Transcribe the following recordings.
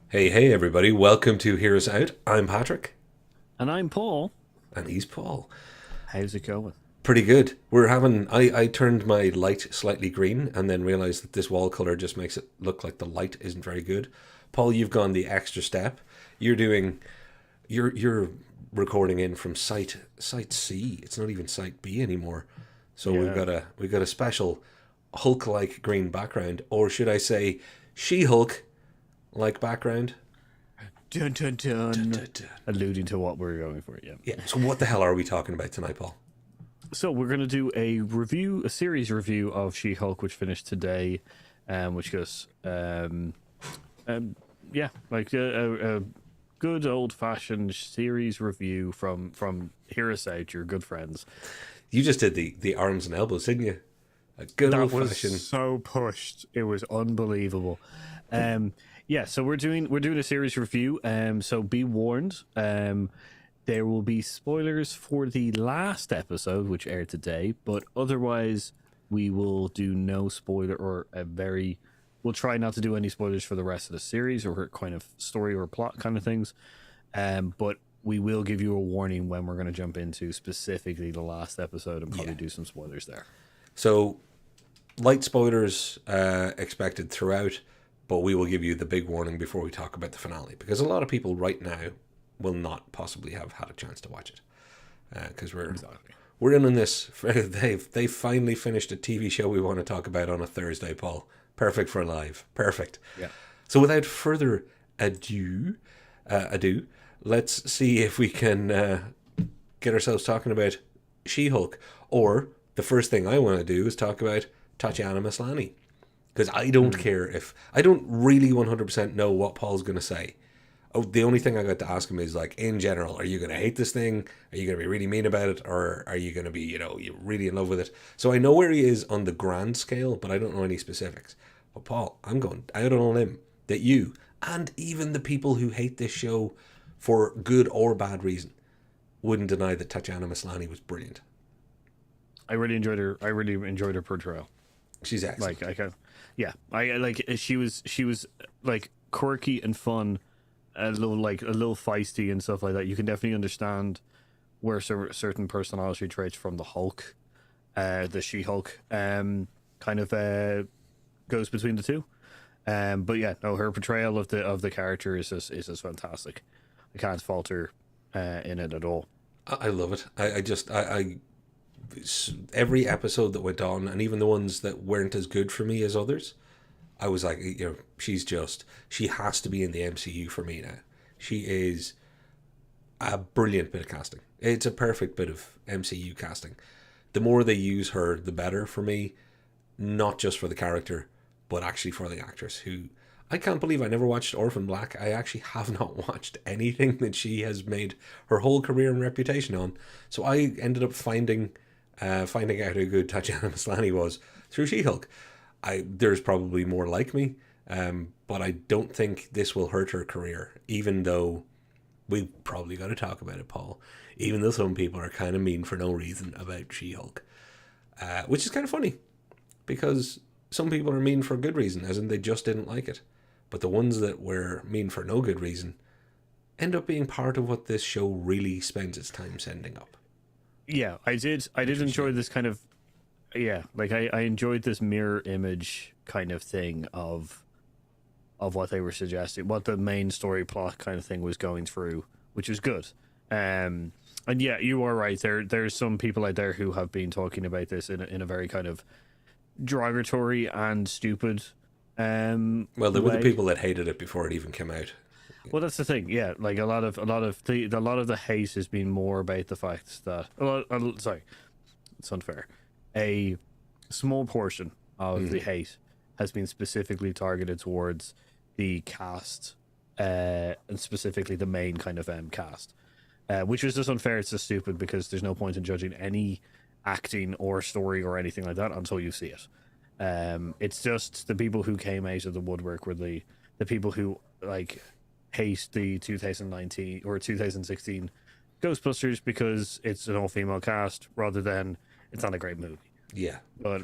Hey, hey, everybody. Welcome to Hear Us Out. I'm Patrick, And I'm Paul. and he's Paul. How's it going? Pretty good. I turned my light slightly green and then realized that this wall color just makes it look like the light isn't very good. Paul, you've gone the extra step. You're doing, you're recording in from site C. It's not even site B anymore. So Yeah. we've got a special Hulk-like green background, or should I say, She-Hulk-like background. Dun dun Dun, dun. dun, dun. Alluding to what we're going for, yeah. Yeah. So what the hell are we talking about tonight, Paul? So we're gonna do a review, a series review of She-Hulk, which finished today, which goes, yeah, like a good old fashioned series review from Hear Us Out, your good friends. You just did the arms and elbows, didn't you? A good That old was fashioned. so pushed. It was unbelievable. Um, yeah, so we're doing a series review. So be warned. There will be spoilers for the last episode, which aired today, but otherwise we will do no spoiler or a very. We'll try not to do any spoilers for the rest of the series or kind of story or plot kind of things. But we will give you a warning when we're going to jump into specifically the last episode and probably Yeah. do some spoilers there. So light spoilers expected throughout, but we will give you the big warning before we talk about the finale because a lot of people right now will not possibly have had a chance to watch it because Exactly. we're in on this. They've finally finished a TV show we want to talk about on a Thursday, Paul. Perfect for live. Perfect. Yeah. So without further ado, let's see if we can get ourselves talking about She-Hulk. Or the first thing I want to do is talk about Tatiana Maslany. Because I don't care if I don't really 100% know what Paul's going to say. Oh, the only thing I got to ask him is like, in general, are you going to hate this thing? Are you going to be really mean about it, or are you going to be, you're really in love with it? So I know where he is on the grand scale, but I don't know any specifics. But Paul, I'm going out on a limb that you and even the people who hate this show for good or bad reason wouldn't deny that Tatiana Maslany was brilliant. I really enjoyed her. I really enjoyed her portrayal. She's excellent. Like I can, yeah. I like she was like quirky and fun, a little feisty and stuff like that. You can definitely understand where certain personality traits from the Hulk, the She Hulk, kind of goes between the two. But yeah, no, her portrayal of the character is just fantastic. I can't fault her in it at all. I love it. I just I every episode that went on, and even the ones that weren't as good for me as others, I was like, she has to be in the MCU for me now. She is a brilliant bit of casting. It's a perfect bit of MCU casting. The more they use her, the better for me. Not just for the character, but actually for the actress. Who I can't believe I never watched Orphan Black. I actually have not watched anything that she has made her whole career and reputation on. So I ended up finding out how good Tatiana Maslany was through She-Hulk. There's probably more like me, but I don't think this will hurt her career. Even though we've probably got to talk about it, Paul. Even though some people are kind of mean for no reason about She-Hulk, which is kind of funny because some people are mean for good reason, as in they just didn't like it. But the ones that were mean for no good reason end up being part of what this show really spends its time sending up. Yeah, I did enjoy this kind of, yeah, like I enjoyed this mirror image kind of thing of what they were suggesting, what the main story plot kind of thing was going through, which was good. And yeah, you are right. There's some people out there who have been talking about this in a very kind of derogatory and stupid Well, there were the way. people that hated it before it even came out. Well, that's the thing. Yeah, like a lot of the hate has been more about the fact that sorry, it's unfair. A small portion of the hate has been specifically targeted towards the cast, and specifically the main kind of cast, which is just unfair. It's just stupid because there's no point in judging any acting or story or anything like that until you see it. It's just the people who came out of the woodwork were the people who like hate the 2019 or 2016 Ghostbusters because it's an all-female cast rather than it's not a great movie. Yeah. But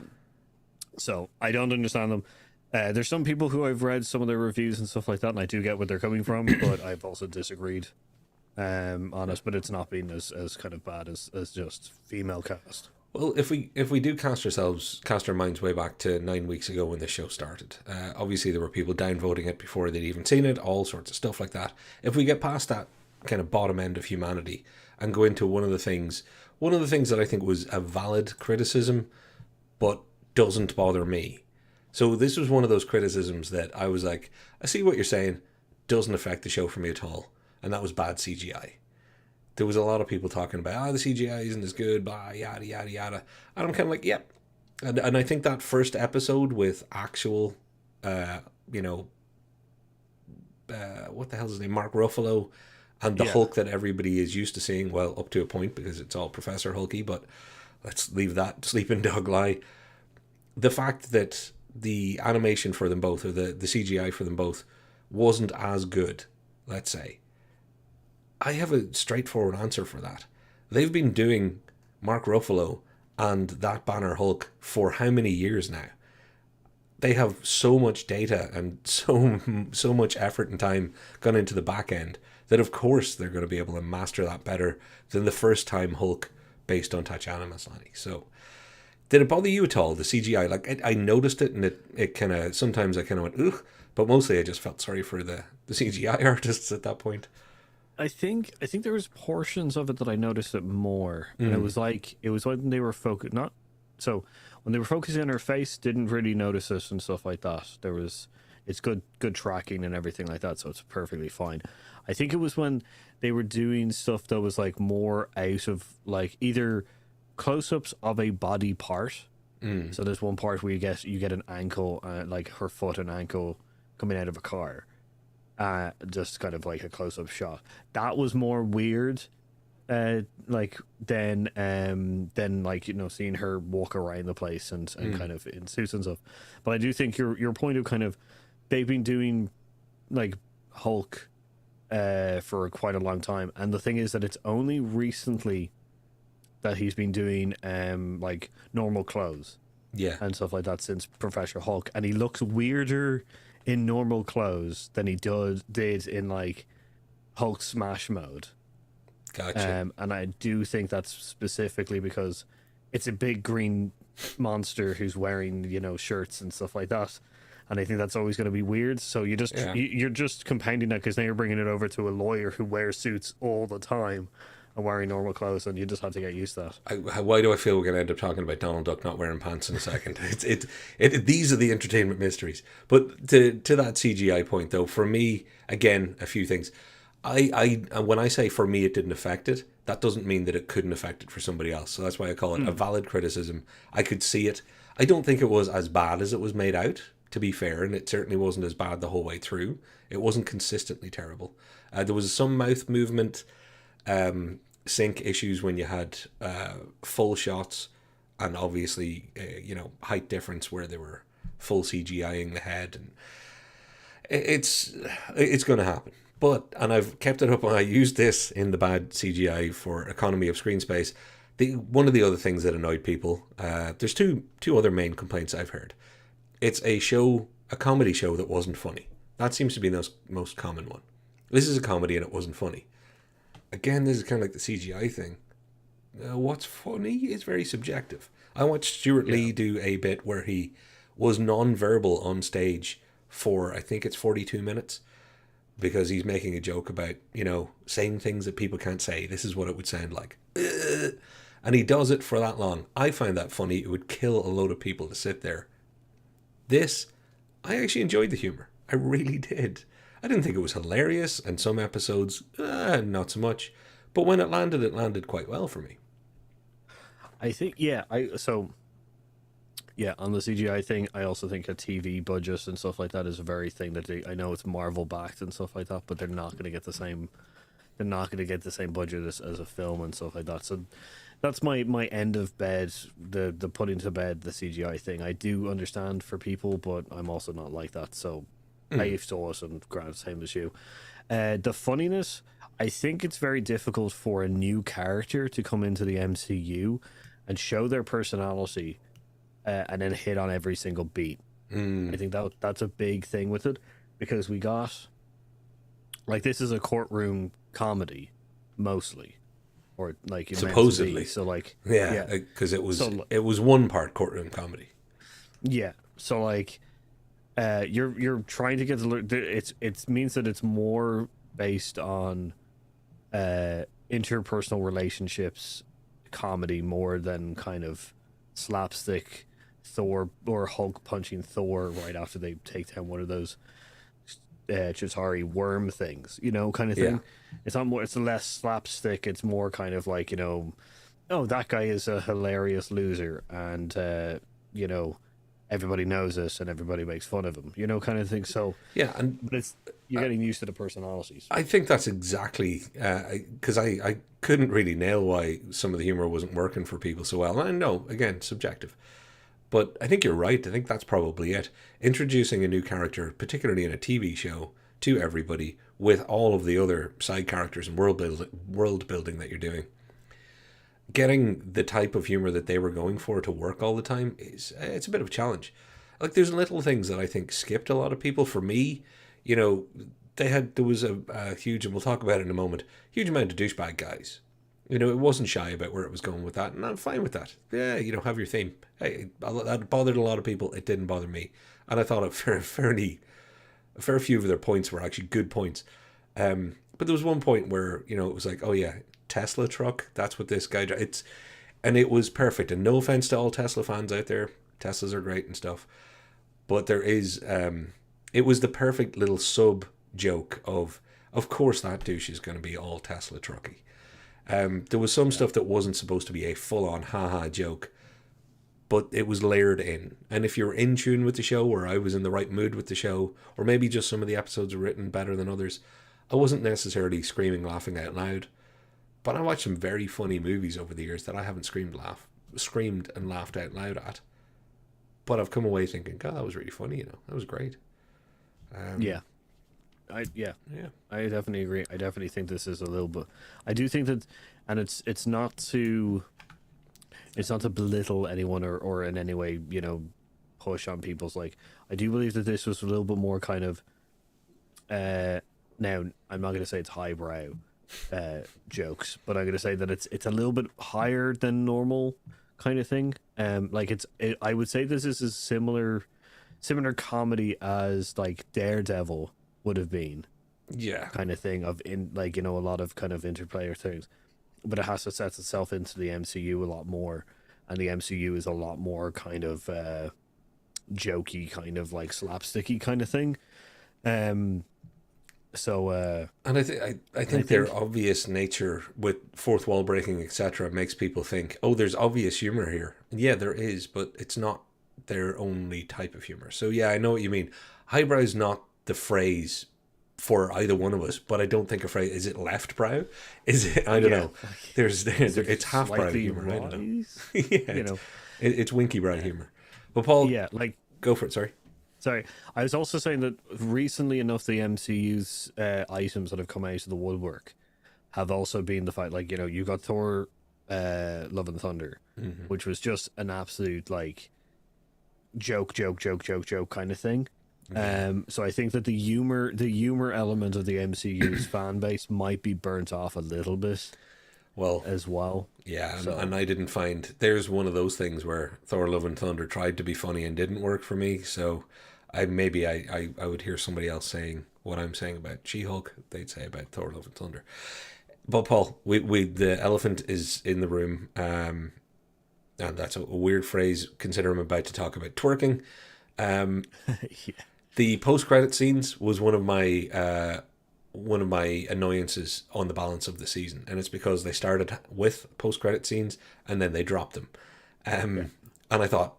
so I don't understand them. There's some people who I've read some of their reviews and stuff like that, and I do get where they're coming from, but I've also disagreed on it. But it's not been as kind of bad as just female cast. Well, if we do cast our minds way back to 9 weeks ago when the show started, obviously there were people downvoting it before they'd even seen it, all sorts of stuff like that. If we get past that kind of bottom end of humanity and go into one of the things that I think was a valid criticism, but doesn't bother me. So this was one of those criticisms that I was like, I see what you're saying, doesn't affect the show for me at all, and that was bad CGI. There was a lot of people talking about, the CGI isn't as good, blah, yada, yada, yada. And I'm kind of like, yep. And I think that first episode with actual, you know, what the hell is his name? Mark Ruffalo and the Yeah. Hulk that everybody is used to seeing, well, up to a point because it's all Professor Hulky, but let's leave that sleeping dog lie. The fact that the animation for them both, or the CGI for them both, wasn't as good, let's say, I have a straightforward answer for that. They've been doing Mark Ruffalo and that Banner Hulk for how many years now? They have so much data and so much effort and time gone into the back end that of course they're going to be able to master that better than the first time Hulk based on Tatiana Maslany. So did it bother you at all, the CGI? Like I noticed it, and it kind of sometimes I kind of went ugh, but mostly I just felt sorry for the CGI artists at that point. I think there was portions of it that I noticed it more, and it was when they were focused not so when they were focusing on her face, didn't really notice it and stuff like that. It's good tracking and everything like that, so it's perfectly fine. I think it was when they were doing stuff that was like more out of like either close-ups of a body part. So there's one part where you get an ankle, like her foot and ankle coming out of a car, just kind of like a close-up shot. That was more weird, like than like seeing her walk around the place and kind of in suits and stuff. But I do think your point of kind of they've been doing like Hulk for quite a long time, and the thing is that it's only recently that he's been doing like normal clothes Yeah, and stuff like that since Professor Hulk, and he looks weirder in normal clothes than he did in like Hulk smash mode. gotcha. And I do think that's specifically because it's a big green monster who's wearing shirts and stuff like that, and I think that's always going to be weird. So Yeah. you're just compounding that because now you're bringing it over to a lawyer who wears suits all the time and wearing normal clothes, and you just have to get used to that. Why do I feel we're going to end up talking about Donald Duck not wearing pants in a second? These are the entertainment mysteries. But to that CGI point, though, for me, again, a few things. I when I say for me it didn't affect it, that doesn't mean that it couldn't affect it for somebody else. So that's why I call it a valid criticism. I could see it. I don't think it was as bad as it was made out, to be fair, and it certainly wasn't as bad the whole way through. It wasn't consistently terrible. There was some mouth movement sync issues when you had full shots, and obviously height difference where they were full CGIing the head, and it's going to happen. But, and I've kept it up, and I used this in the bad CGI for economy of screen space. One of the other things that annoyed people, there's two other main complaints I've heard. It's a comedy show that wasn't funny. That seems to be the most common one. This is a comedy and it wasn't funny. Again, this is kind of like the CGI thing. What's funny is very subjective. I watched Stuart Lee do a bit where he was non-verbal on stage for, I think it's 42 minutes, because he's making a joke about, saying things that people can't say. This is what it would sound like. And he does it for that long. I find that funny. It would kill a load of people to sit there. This, I actually enjoyed the humor. I really did. I didn't think it was hilarious, and some episodes, not so much. But when it landed quite well for me. I think on the CGI thing, I also think a TV budget and stuff like that is a very thing that I know it's Marvel backed and stuff like that, but they're not going to get the same. They're not going to get the same budget as a film and stuff like that. So that's my end of bed. The putting to bed the CGI thing. I do understand for people, but I'm also not like that. So I saw it and grand same as you. The funniness, I think it's very difficult for a new character to come into the MCU and show their personality and then hit on every single beat. I think that's a big thing with it, because we got, like, this is a courtroom comedy mostly, or like it meant to be. Supposedly. So like, Yeah, yeah, because so it was one part courtroom comedy. yeah, so like, you're trying to get to learn. It means that it's more based on interpersonal relationships comedy more than kind of slapstick Thor or Hulk punching Thor right after they take down one of those Chitauri worm things, kind of Yeah. thing. It's not more. It's less slapstick. It's more kind of like, oh, that guy is a hilarious loser, and you know everybody knows this, and everybody makes fun of him, kind of thing. So, Yeah, and but it's you're getting used to the personalities. I think that's exactly because I couldn't really nail why some of the humor wasn't working for people so well. And I know, again, subjective. But I think you're right. I think that's probably it. Introducing a new character, particularly in a TV show, to everybody with all of the other side characters and world building that you're doing. Getting the type of humor that they were going for to work all the time is it's a bit of a challenge. Like there's little things that I think skipped a lot of people. For me, you know, there was a huge, and we'll talk about it in a moment, huge amount of douchebag guys. It wasn't shy about where it was going with that, and I'm fine with that. Yeah, have your theme. Hey, that bothered a lot of people. It didn't bother me, and I thought a fair few of their points were actually good points. But there was one point where it was like, oh yeah, Tesla truck. That's what this guy. And it was perfect. And no offense to all Tesla fans out there, Teslas are great and stuff, but there is, it was the perfect little sub joke of course that douche is going to be all Tesla trucky. There was some stuff that wasn't supposed to be a full on haha joke, but it was layered in. And if you're in tune with the show, or I was in the right mood with the show, or maybe just some of the episodes were written better than others, I wasn't necessarily screaming, laughing out loud. But I watched some very funny movies over the years that I haven't screamed and laughed out loud at. But I've come away thinking, God, that was really funny. That was great. Yeah. Yeah, Yeah. I definitely agree. I definitely think this is a little bit. I do think that, and it's not to belittle anyone, or in any way push on people's, like, I do believe that this was a little bit more kind of now I'm not going to say it's highbrow jokes, but I'm going to say that it's a little bit higher than normal kind of thing. Like I would say this is a similar comedy as like Daredevil would have been, Yeah. kind of thing, of in like a lot of kind of interplayer things, but it has to set itself into the MCU a lot more, and the MCU is a lot more kind of jokey, kind of like slapsticky kind of thing. So And I think their obvious nature with fourth wall breaking, etc., makes people think, oh, there's obvious humor here. And yeah, there is, but it's not their only type of humor. So yeah, I know what you mean. Highbrow is not the phrase for either one of us, but I don't think a phrase, is it left brow? Is it, I don't know. There's it's half brow humor. I don't know. Yeah, it's winky brow humor. But Paul, yeah, like, go for it. Sorry. I was also saying that recently enough, the MCU's items that have come out of the woodwork have also been the fact, like, you got Thor, Love and Thunder, which was just an absolute like joke kind of thing. So I think that the humor element of the MCU's fan base might be burnt off a little bit, Well, as well. yeah, So, and I didn't find, there's one of those things where Thor: Love and Thunder tried to be funny and didn't work for me. So I would hear somebody else saying what I'm saying about She-Hulk, they'd say about Thor: Love and Thunder. But Paul, we the elephant is in the room, and that's a weird phrase. Consider I'm about to talk about twerking. yeah. The post-credit scenes was one of my annoyances on the balance of the season, and it's because they started with post-credit scenes and then they dropped them, and I thought,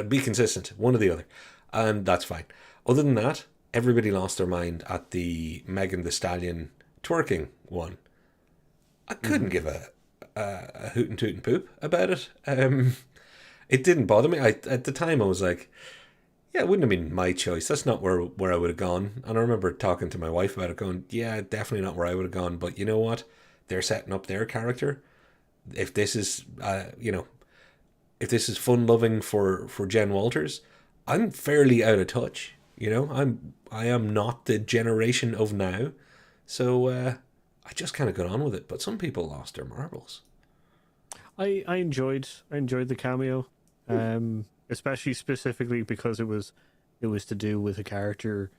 be consistent, one or the other, and that's fine. Other than that, everybody lost their mind at the Megan Thee Stallion twerking one. I couldn't give a hoot and toot and poop about it. It didn't bother me. At the time I was like, yeah, it wouldn't have been my choice. That's not where I would have gone. And I remember talking to my wife about it, going, yeah, definitely not where I would have gone. But you know what? They're setting up their character. If this is, if this is fun loving for Jen Walters, I'm fairly out of touch. You know, I am not the generation of now, so I just kind of got on with it. But some people lost their marbles. I enjoyed the cameo, especially specifically because it was to do with a character,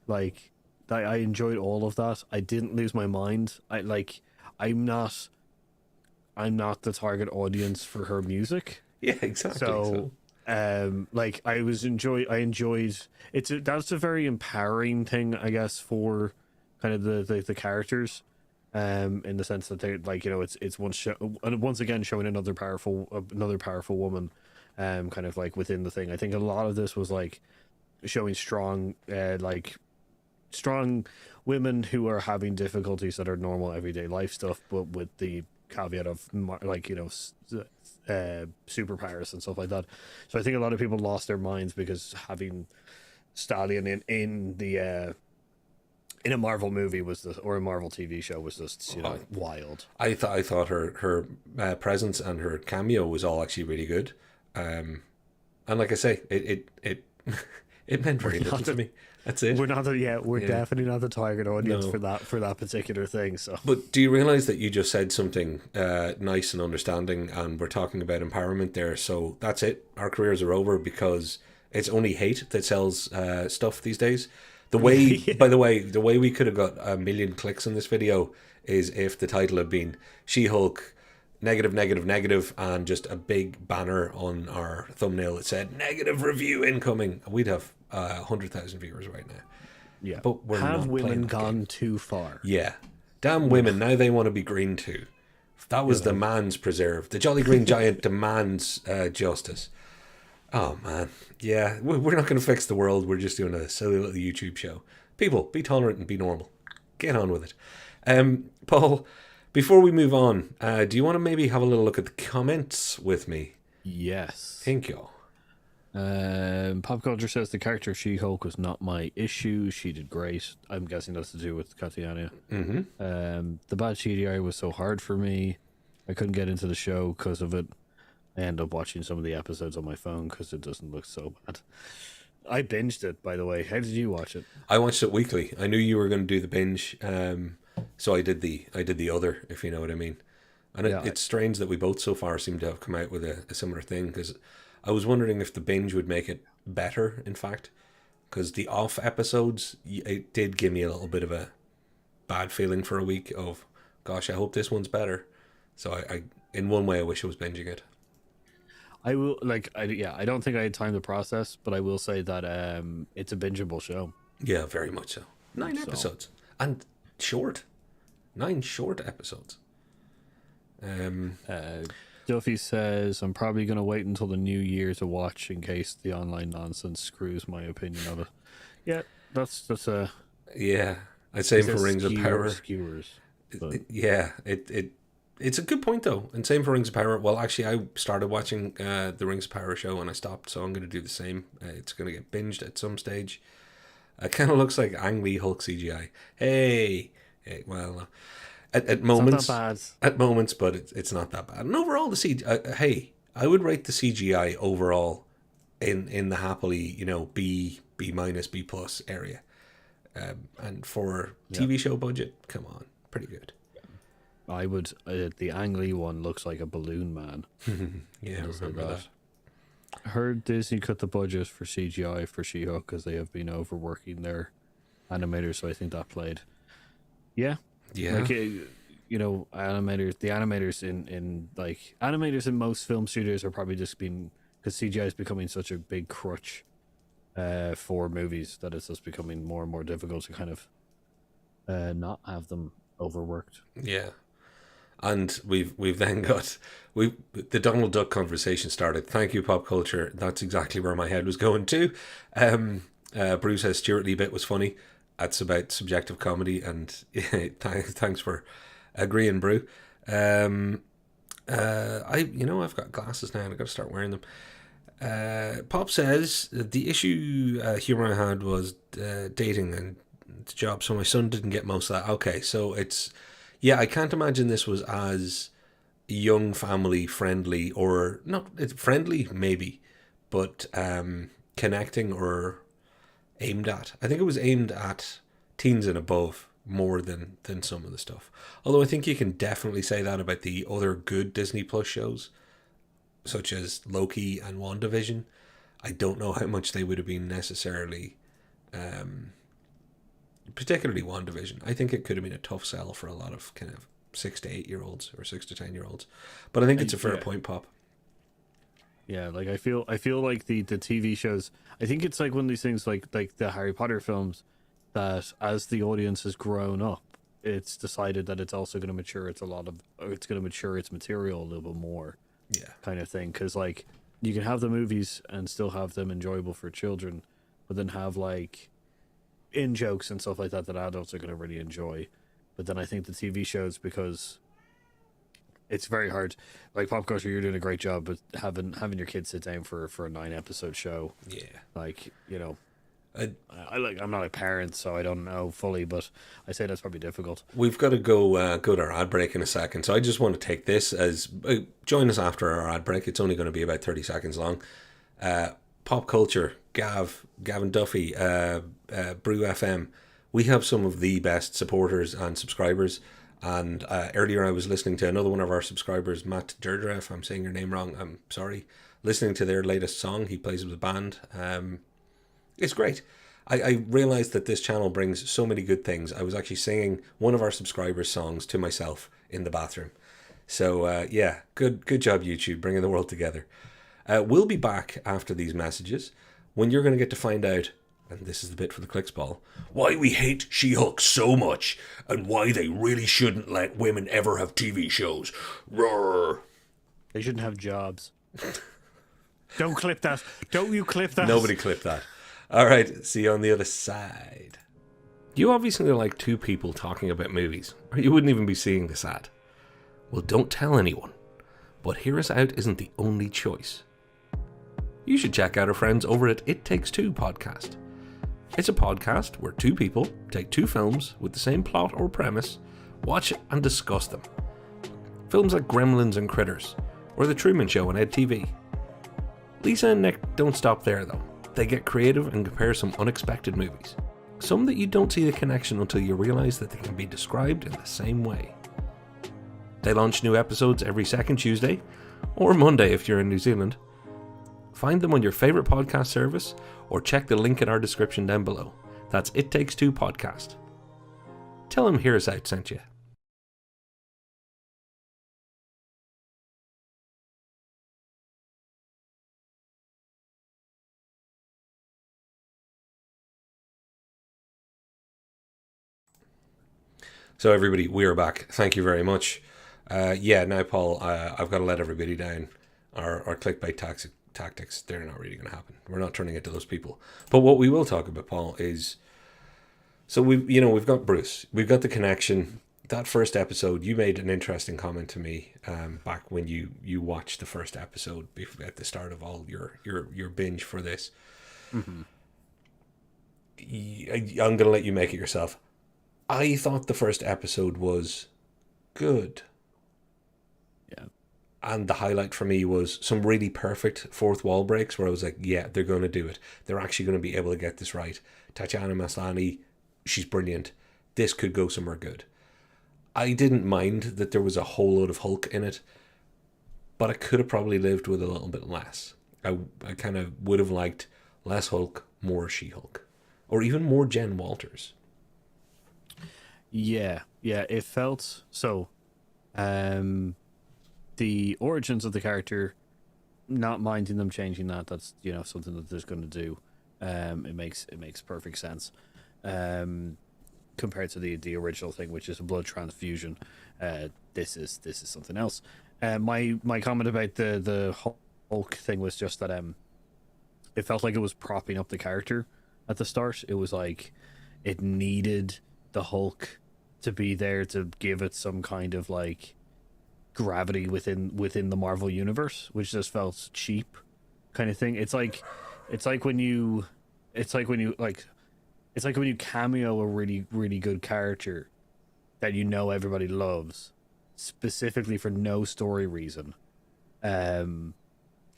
like I enjoyed all of that. I didn't lose my mind. I'm not I'm not the target audience for her music. Yeah, exactly. So So, like I enjoyed that's a very empowering thing, I guess, for kind of the characters, in the sense that they're like, it's once again showing another powerful woman, kind of like within the thing. I think a lot of this was like showing strong women who are having difficulties that are normal everyday life stuff, but with the caveat of superpowers and stuff like that. So I think a lot of people lost their minds because having Stallion in a Marvel movie or a Marvel TV show was just wild. I thought her presence and her cameo was all actually really good. And like I say, it it meant very little to me. That's it. We're Yeah. definitely not the target audience No. for that particular thing. So But do you realize that you just said something nice and understanding, and we're talking about empowerment there? So that's it. Our careers are over because it's only hate that sells stuff these days. The way, by the way, the way we could have got 1 million clicks on this video is if the title had been She-Hulk negative negative negative and just a big banner on our thumbnail that said negative review incoming. We'd have 100,000 viewers right now. yeah, But we're have not women playing that gone game. too far? Yeah. Damn women, now they want to be green too. That was the man's preserve. The Jolly Green Giant demands justice. Oh, man. Yeah, we're not going to fix the world. We're just doing a silly little YouTube show. People, be tolerant and be normal. Get on with it. Paul, before we move on, do you want to maybe have a little look at the comments with me? Yes. Thank you. Pop culture says the character She-Hulk was not my issue. She did great. I'm guessing that's to do with Tatiana. Mm-hmm. The bad CGI was so hard for me. I couldn't get into the show because of it. I end up watching some of the episodes on my phone because it doesn't look so bad. I binged it, by the way. How did you watch it? I watched it weekly. I knew you were going to do the binge, so I did the other, if you know what I mean. And Yeah, it's strange that we both so far seem to have come out with a similar thing, because I was wondering if the binge would make it better, in fact, because the off episodes, it did give me a little bit of a bad feeling for a week of, gosh, I hope this one's better. So I in one way, I wish I was binging it. I will I don't think I had time to process, but I will say that it's a bingeable show. Yeah, very much so. 9 So- episodes. And short. 9 short episodes. Duffy says I'm probably gonna wait until the new year to watch in case the online nonsense screws my opinion of it. Yeah, that's a Yeah. I'd say for says Rings of Power. skewers. But Yeah, it's a good point though, and same for Rings of Power. Well, actually, I started watching the Rings of Power show and I stopped, so I'm going to do the same. It's going to get binged at some stage. It kind of looks like Ang Lee Hulk CGI. Hey, well, at moments, it's not that at moments, but it's not that bad. And overall, the CGI. Hey, I would rate the CGI overall in the happily B minus B plus area, and for TV show budget, come on, pretty good. I would. The Ang Lee one looks like a balloon man. Yeah, I I'll say remember that. I heard Disney cut the budget for CGI for She-Hulk because they have been overworking their animators, so I think that played. Yeah, Yeah. like the animators animators in most film studios are probably just been, because CGI is becoming such a big crutch for movies that it's just becoming more and more difficult to kind of not have them overworked. Yeah. And we've then got the Donald Duck conversation started. Thank you, pop culture. That's exactly where my head was going to. Bruce says Stuart Lee bit was funny. That's about subjective comedy, and thanks for agreeing, Brew. I've got glasses now and I've got to start wearing them. Pop says the issue humor I had was dating and the job, so my son didn't get most of that. Okay, so it's. Yeah, I can't imagine this was as young family friendly, or not. It's friendly maybe, but connecting or aimed at. I think it was aimed at teens and above more than some of the stuff. Although I think you can definitely say that about the other good Disney Plus shows, such as Loki and WandaVision. I don't know how much they would have been necessarily, particularly WandaVision. I think it could have been a tough sell for a lot of kind of 6 to 8 year olds or 6 to 10 year olds. But I think it's a fair point, Pop. Yeah, like I feel like the TV shows. I think it's like one of these things like the Harry Potter films, that as the audience has grown up, it's decided that it's also going to mature. It's going to mature its material a little bit more. Yeah. Kind of thing, because like you can have the movies and still have them enjoyable for children, but then have like in jokes and stuff like that adults are going to really enjoy. But then I think the TV shows, because it's very hard. Like Pop Culture, you're doing a great job, but having your kids sit down for a 9 episode show. Yeah. Like, you know, I'm not a parent, so I don't know fully, but I say that's probably difficult. We've got to go to our ad break in a second, so I just want to take this as join us after our ad break. It's only going to be about 30 seconds long. Pop Culture, Gavin Duffy, Brew FM. We have some of the best supporters and subscribers. And earlier I was listening to another one of our subscribers, Matt Durdra, if I'm saying your name wrong, I'm sorry. Listening to their latest song. He plays with a band. It's great. I realized that this channel brings so many good things. I was actually singing one of our subscribers' songs to myself in the bathroom. So yeah, good job, YouTube, bringing the world together. We'll be back after these messages when you're going to get to find out, and this is the bit for the clicks ball, why we hate She-Hulk so much and why they really shouldn't let women ever have TV shows. Roar. They shouldn't have jobs. Don't clip that. Don't you clip that. Nobody clip that. All right, see you on the other side. You obviously like two people talking about movies, or you wouldn't even be seeing this ad. Well, don't tell anyone. But Hear Us Out isn't the only choice. You should check out our friends over at It Takes Two podcast. It's a podcast where two people take two films with the same plot or premise, watch it and discuss them. Films like Gremlins and Critters, or The Truman Show on EdTV. Lisa and Nick don't stop there though. They get creative and compare some unexpected movies. Some that you don't see the connection until you realise that they can be described in the same way. They launch new episodes every second Tuesday, or Monday if you're in New Zealand. Find them on your favourite podcast service, or check the link in our description down below. That's It Takes Two podcast. Tell them Hear Us Out sent you. So everybody, we are back. Thank you very much. Now Paul, I've got to let everybody down. Our clickbait tactics, they're not really going to happen. We're not turning into those people. But what we will talk about, Paul, is so we've got Bruce, we've got the connection. That first episode, you made an interesting comment to me back when you watched the first episode at the start of all your binge for this. Mm-hmm. I'm going to let you make it yourself. I thought the first episode was good. Yeah. And the highlight for me was some really perfect fourth wall breaks where I was like, yeah, they're going to do it. They're actually going to be able to get this right. Tatiana Maslany, she's brilliant. This could go somewhere good. I didn't mind that there was a whole load of Hulk in it, but I could have probably lived with a little bit less. I kind of would have liked less Hulk, more She-Hulk. Or even more Jen Walters. Yeah, it felt so. The origins of the character, not minding them changing that's something that they're going to do. It makes perfect sense. Compared to the original thing, which is a blood transfusion, this is something else. My comment about the Hulk thing was just that it felt like it was propping up the character at the start. It was like it needed the Hulk to be there to give it some kind of like gravity within the Marvel universe, which just felt cheap kind of thing. It's like when you cameo a really, really good character that everybody loves, specifically for no story reason, other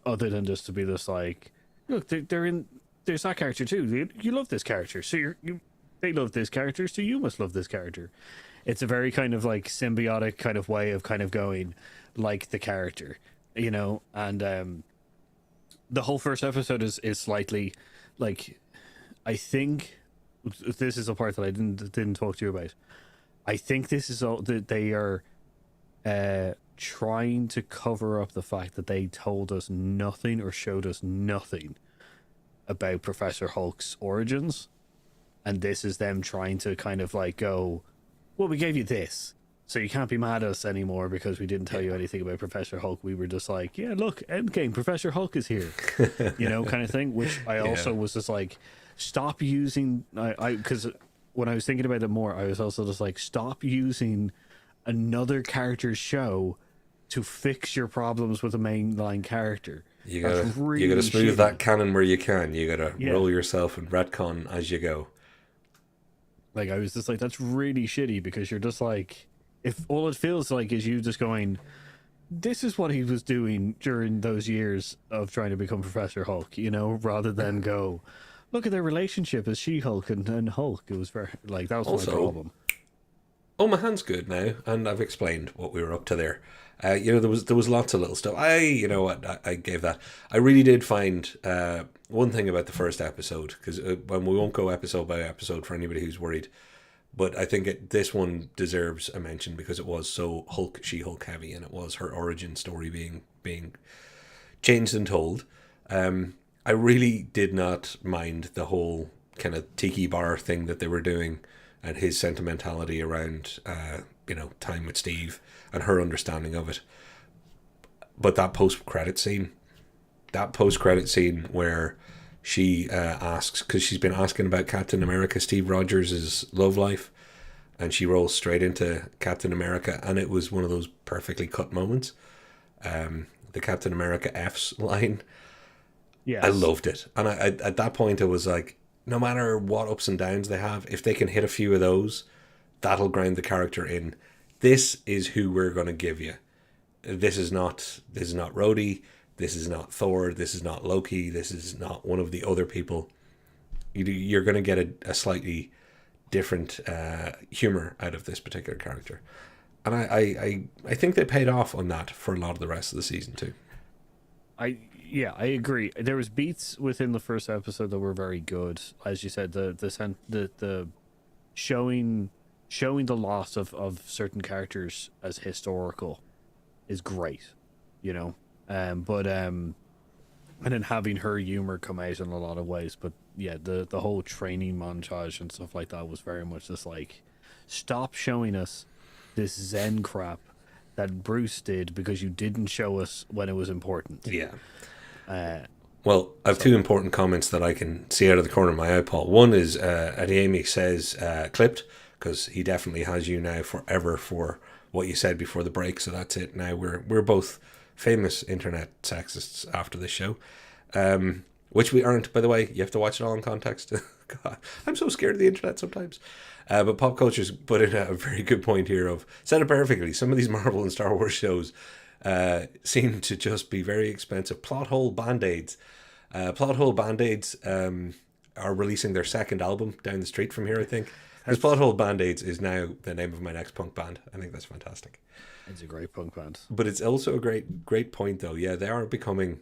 than just to be this like, look, they're in there's that character too. You love this character, so they love this character, so you must love this character. It's a very kind of like symbiotic kind of way of kind of going like the character, you know. And the whole first episode is slightly like, I think this is a part that I didn't talk to you about. I think this is all that they are trying to cover up the fact that they told us nothing or showed us nothing about Professor Hulk's origins, and this is them trying to kind of like go, well, we gave you this, so you can't be mad at us anymore because we didn't tell you anything about Professor Hulk. We were just like, yeah, look, Endgame, Professor Hulk is here, you know, kind of thing. Which I also was just like, stop using. Because when I was thinking about it more, I was also just like, stop using another character's show to fix your problems with a mainline character. You gotta smooth that canon where you can. You gotta roll yourself and retcon as you go. Like, I was just like, that's really shitty, because you're just like, if all it feels like is you just going, this is what he was doing during those years of trying to become Professor Hulk, you know, rather than go, look at their relationship as She-Hulk and Hulk. It was very, like, that was also my problem. Oh, my hand's good now, and I've explained what we were up to there. You know, there was lots of little stuff. You know what, I gave that. I really did find one thing about the first episode, because when we won't go episode by episode for anybody who's worried, but I think this one deserves a mention because it was so She-Hulk heavy, and it was her origin story being changed and told. I really did not mind the whole kind of tiki bar thing that they were doing, and his sentimentality around, you know, time with Steve and her understanding of it. But that post-credit scene where she asks, because she's been asking about Captain America, Steve Rogers' love life, and she rolls straight into Captain America, and it was one of those perfectly cut moments. The Captain America F's line, yes. I loved it. And I at that point, it was like, no matter what ups and downs they have, if they can hit a few of those, that'll ground the character in. This is who we're going to give you. This is not Rhodey. This is not Thor. This is not Loki. This is not one of the other people. You're going to get a slightly different humor out of this particular character. And I think they paid off on that for a lot of the rest of the season too. I agree. There was beats within the first episode that were very good. As you said, the showing the loss of certain characters as historical is great, you know. And then having her humor come out in a lot of ways. But yeah, the whole training montage and stuff like that was very much just like, stop showing us this Zen crap that Bruce did because you didn't show us when it was important. Yeah. Well, I have two important comments that I can see out of the corner of my eye, Paul. One is Adeyemi says clipped, because he definitely has you now forever for what you said before the break. So that's it. Now we're both famous internet sexists after this show, which we aren't, by the way. You have to watch it all in context. God, I'm so scared of the internet sometimes. But pop culture's put in a very good point here of, said it perfectly, some of these Marvel and Star Wars shows seem to just be very expensive plot hole band-aids. Plot hole band-aids are releasing their second album down the street from here, I think. Because Plot Hole Band-Aids is now the name of my next punk band. I think that's fantastic. It's a great punk band. But it's also a great point, though. Yeah, they're becoming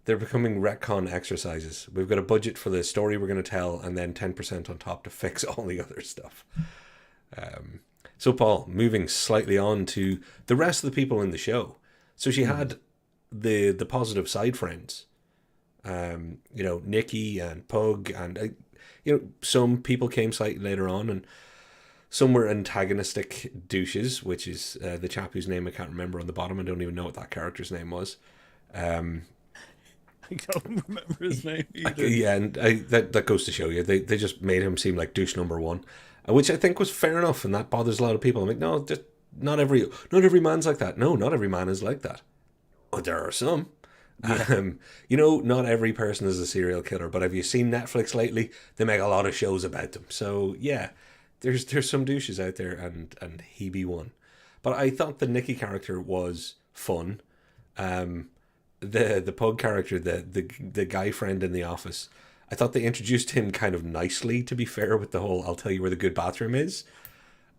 retcon exercises. We've got a budget for the story we're going to tell, and then 10% on top to fix all the other stuff. So, Paul, moving slightly on to the rest of the people in the show. So she had the positive side friends. You know, Nikki and Pug, and you know, some people came slightly later on, and some were antagonistic douches, which is the chap whose name I can't remember on the bottom. I don't even know what that character's name was. I don't remember his name either. Yeah, and that goes to show you, they just made him seem like douche number one, which I think was fair enough, and that bothers a lot of people. I'm like, no, just not every man's like that. No, not every man is like that. But there are some. Yeah. You know, not every person is a serial killer, but have you seen Netflix lately? They make a lot of shows about them. So yeah, there's some douches out there, and he be one. But I thought the Nikki character was fun. The Pug character, the guy friend in the office, I thought they introduced him kind of nicely, to be fair, with the whole "I'll tell you where the good bathroom is."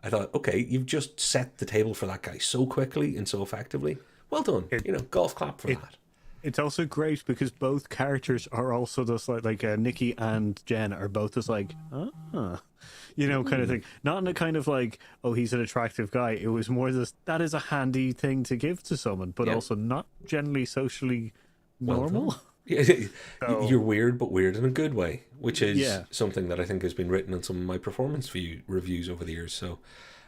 I thought, okay, you've just set the table for that guy so quickly and so effectively. Well done. It You know, golf clap for it that. it's also great because both characters are also just like Nikki and Jen are both just like, kind of thing. Not in a kind of like, oh, he's an attractive guy. It was more this, that is a handy thing to give to someone, but Yeah. also not generally socially Well normal. done. Yeah, So you're weird, but weird in a good way, which is yeah, something that I think has been written in some of my performance reviews over the years. So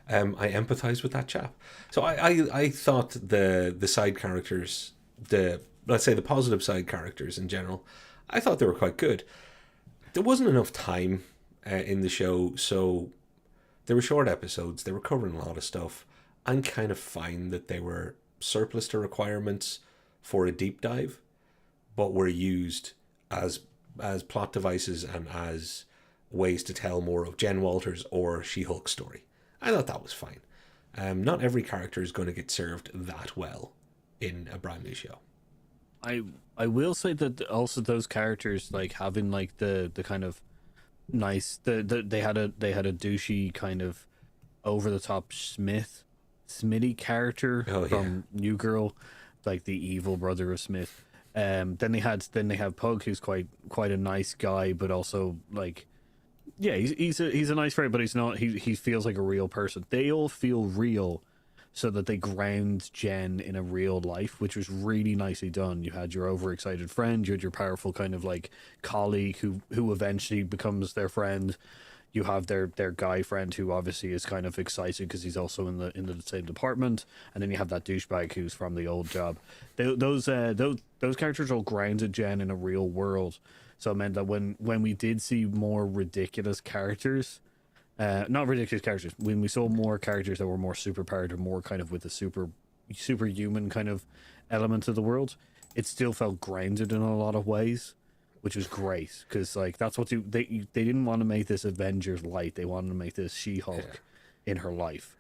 I empathize with that chap. So I thought the side characters, the let's say the positive side characters in general, I thought they were quite good. There wasn't enough time in the show, so they were short episodes. They were covering a lot of stuff. I'm kind of fine that they were surplus to requirements for a deep dive, but were used as plot devices and as ways to tell more of Jen Walters or She-Hulk's story. I thought that was fine. Not every character is going to get served that well in a brand new show. I I will say that also those characters like having like the kind of nice they had a douchey kind of over the top Smitty character Oh yeah, from New Girl, like the evil brother of Smith. Then they have Pug, who's quite a nice guy, but also like yeah, he's a nice friend, but he's not. He feels like a real person. They all feel real, so that they ground Jen in a real life, which was really nicely done. You had your overexcited friend, you had your powerful kind of like colleague who eventually becomes their friend. You have their guy friend who obviously is kind of excited because he's also in the same department, and then you have that douchebag who's from the old job. Those characters all grounded Jen in a real world, so it meant that when we did see more ridiculous characters, not ridiculous characters, when we saw more characters that were more superpowered or more kind of with the superhuman kind of element of the world, it still felt grounded in a lot of ways, which was great because like that's what they didn't want to make this Avengers light. They wanted to make this She-Hulk in her life.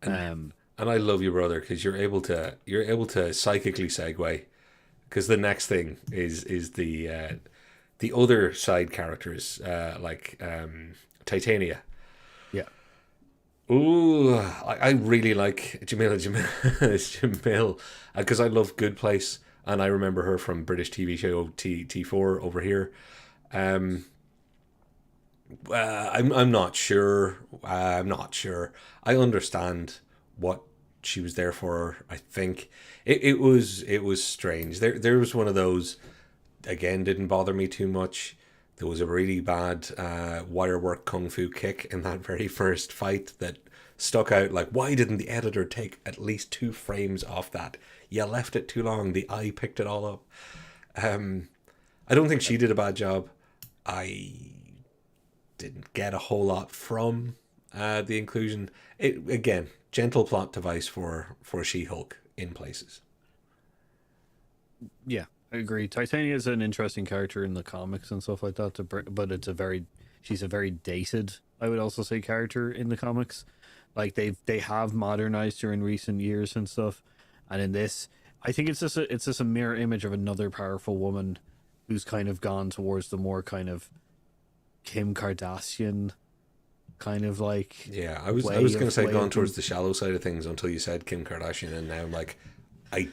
Um, and I love you, brother, because you're able to psychically segue because the next thing is the other side characters like Titania. yeah, Ooh, I really like Jamil because I love Good Place, and I remember her from British TV show T4 over here. Um, I'm not sure. I'm not sure. I understand what she was there for. I think it was strange. There was one of those, again, didn't bother me too much. There was a really bad wire work kung fu kick in that very first fight that stuck out. Like, why didn't the editor take at least 2 frames off that? You left it too long. The eye picked it all up. I don't think she did a bad job. I didn't get a whole lot from the inclusion. It again, gentle plot device for She-Hulk in places. yeah, I agree. Titania is an interesting character in the comics and stuff like that. But she's a very dated, I would also say, character in the comics. Like they have modernized her in recent years and stuff, and in this, I think it's just a mirror image of another powerful woman who's kind of gone towards the more kind of Kim Kardashian kind of like Yeah, I was going to say gone towards the shallow side of things until you said Kim Kardashian, and now I'm like, I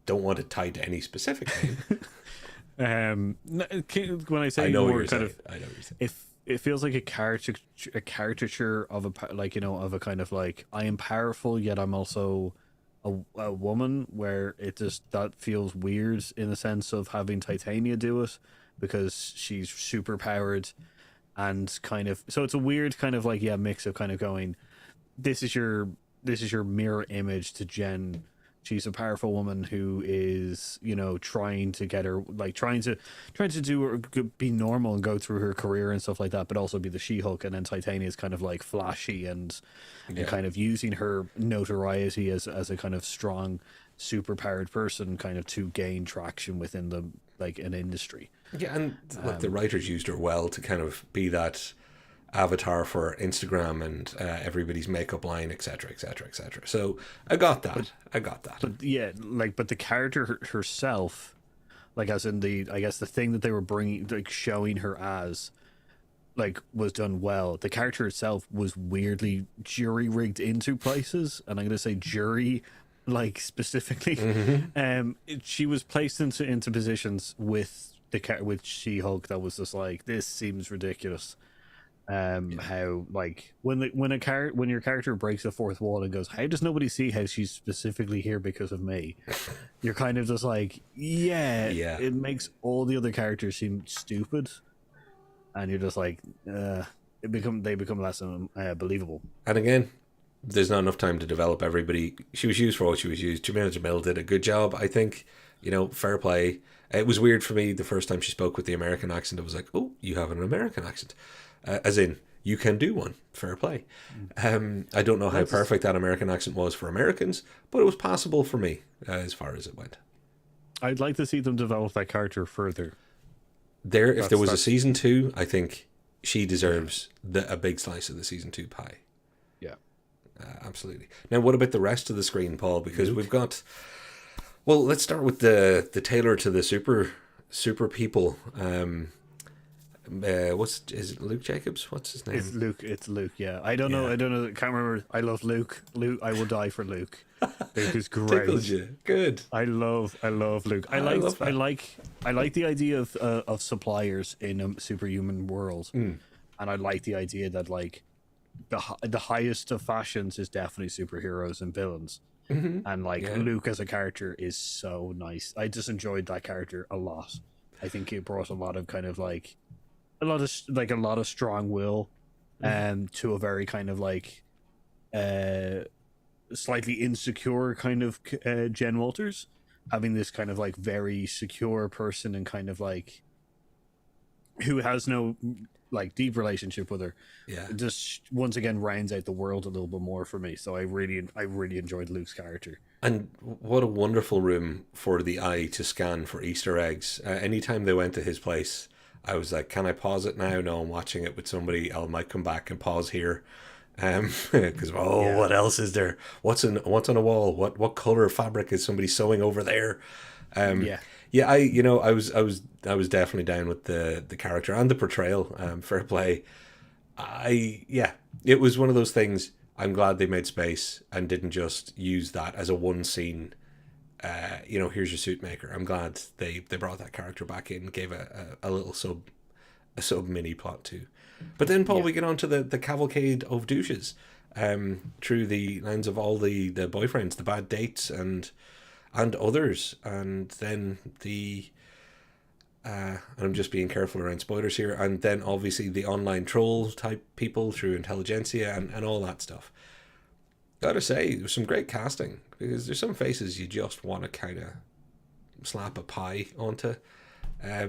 don't want it tied to any specific name. when I I say know what more you're kind saying. of, I know what you're saying. if it feels like a caricature of like of a kind of like I am powerful yet I'm also a woman, where it just that feels weird in the sense of having Titania do it because she's super powered and kind of, so it's a weird kind of like mix of kind of going, this is your mirror image to Jen. She's a powerful woman who is, trying to get her, like trying to do her, be normal and go through her career and stuff like that, but also be the She-Hulk. And then Titania is kind of like flashy and kind of using her notoriety as a kind of strong, super powered person, kind of to gain traction within the like an industry. Yeah, and look, the writers used her well to kind of be that avatar for Instagram and everybody's makeup line, etc., etc., etc. So I got that. I got that. But yeah, like, but the character herself, like as in the I guess the thing that they were bringing, like showing her as, like was done well. The character itself was weirdly jury rigged into places, and I'm gonna say jury like specifically. She was placed into positions with with She-Hulk that was just like, this seems ridiculous. How like when your character breaks the fourth wall and goes, how does nobody see how she's specifically here because of me? You're kind of just like, yeah, it makes all the other characters seem stupid, and you're just like, they become less believable. And again, there's not enough time to develop everybody. She was used for what she was used. Jamila Jamil did a good job, I think. You know, fair play. It was weird for me the first time she spoke with the American accent. I was like, oh, you have an American accent. As in, you can do one. Fair play. I don't know how perfect that American accent was for Americans, but it was passable for me as far as it went. I'd like to see them develop that character further. If there was a season 2, I think she deserves a big slice of the season 2 pie. Yeah. Absolutely. Now, what about the rest of the screen, Paul? Because we've got... Well, let's start with the tailor to the super people. Is it Luke Jacobs? What's his name? It's Luke. Yeah, I don't know. I can't remember. I love Luke. I will die for Luke. Luke is great. Tickled you. Good. I love Luke. I like the idea of suppliers in a superhuman world, and I like the idea that like the highest of fashions is definitely superheroes and villains. And like Luke as a character is so nice. I just enjoyed that character a lot. I think it brought a lot of kind of like a lot of strong will to a very kind of like slightly insecure kind of Jen Walters, having this kind of like very secure person and kind of like who has no like deep relationship with her. Just once again rounds out the world a little bit more for me. So I really enjoyed Luke's character. And what a wonderful room for the eye to scan for Easter eggs. Anytime they went to his place, I was like, can I pause it now? No, I'm watching it with somebody. I might come back and pause here. Because what else is there? What's on a wall? What color fabric is somebody sewing over there? I was definitely down with the character and the portrayal. Fair play. It was one of those things. I'm glad they made space and didn't just use that as a one scene. Here's your suit maker. I'm glad they brought that character back in, gave a little sub mini plot too. But then, Paul, we get on to the cavalcade of douches, through the lens of all the boyfriends, the bad dates, and others, and then and I'm just being careful around spoilers here, and then obviously the online troll type people through Intelligentsia and all that stuff. Gotta say, there's some great casting, because there's some faces you just want to kind of slap a pie onto. I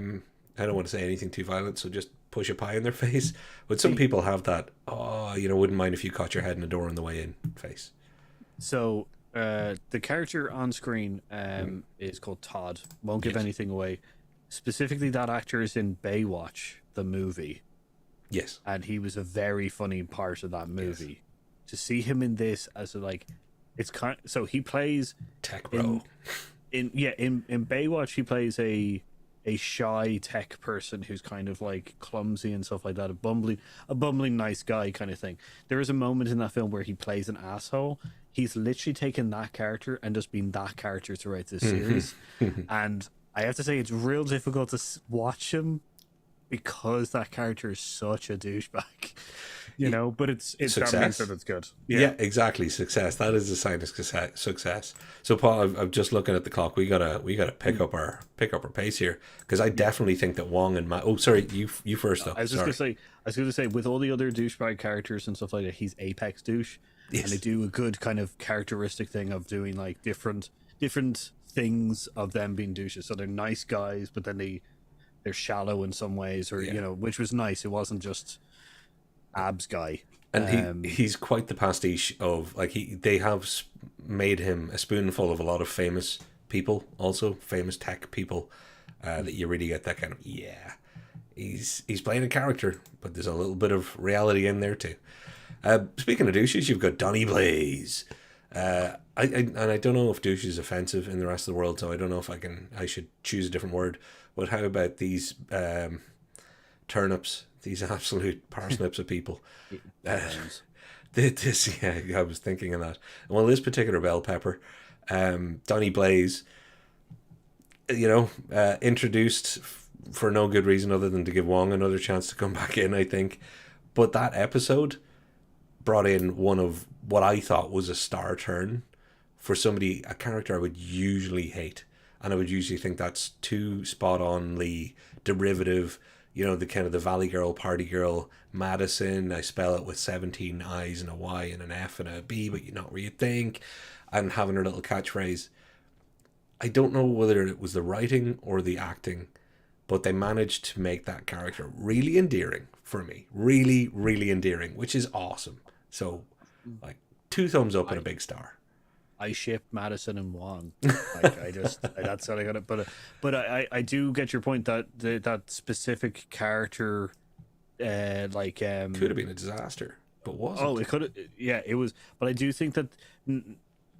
don't want to say anything too violent, so just push a pie in their face. But some people have that, wouldn't mind if you caught your head in a door on the way in face. So the character on screen is called Todd. Won't give anything away. Specifically, that actor is in Baywatch, the movie. Yes. And he was a very funny part of that movie. Yes. To see him in this as so he plays tech bro. In Baywatch he plays a shy tech person who's kind of like clumsy and stuff like that, a bumbling nice guy kind of thing. There is a moment in that film where he plays an asshole. He's literally taken that character and just been that character throughout this series. And I have to say, it's real difficult to watch him because that character is such a douchebag, but it's success. That means that it's good. Yeah, exactly. Success. That is a sign of success. So, Paul, I'm just looking at the clock. We gotta pick up our pace here, because I definitely think that Wong and Matt. Oh, sorry, you first though. I was gonna say, with all the other douchebag characters and stuff like that, he's apex douche, and they do a good kind of characteristic thing of doing like different things of them being douches. So they're nice guys, but then they're shallow in some ways, or which was nice. It wasn't just abs guy. And he's quite the pastiche of like they have made him a spoonful of a lot of famous people, also famous tech people, that you really get that kind of he's playing a character, but there's a little bit of reality in there too. Speaking of douches, you've got Donny Blaze, And I don't know if douche is offensive in the rest of the world, so I don't know if I should choose a different word. But how about these turnips, these absolute parsnips of people? Uh, Clowns. this, yeah, I was thinking of that. Well, this particular bell pepper, Donny Blaze, introduced for no good reason other than to give Wong another chance to come back in, I think. But that episode brought in one of what I thought was a star turn for somebody, a character I would usually hate. And I would usually think that's too spot only derivative, the kind of the Valley Girl, Party Girl, Madison. I spell it with 17 I's and a Y and an F and a B, but you're not where you think. And having her little catchphrase. I don't know whether it was the writing or the acting, but they managed to make that character really endearing for me. Really, really endearing, which is awesome. So, like, 2 thumbs up and a big star. I ship Madison and Wong. Like that's what I got it. But I do get your point that that specific character, Could have been a disaster, but wasn't. oh, it could, yeah, it was. But I do think that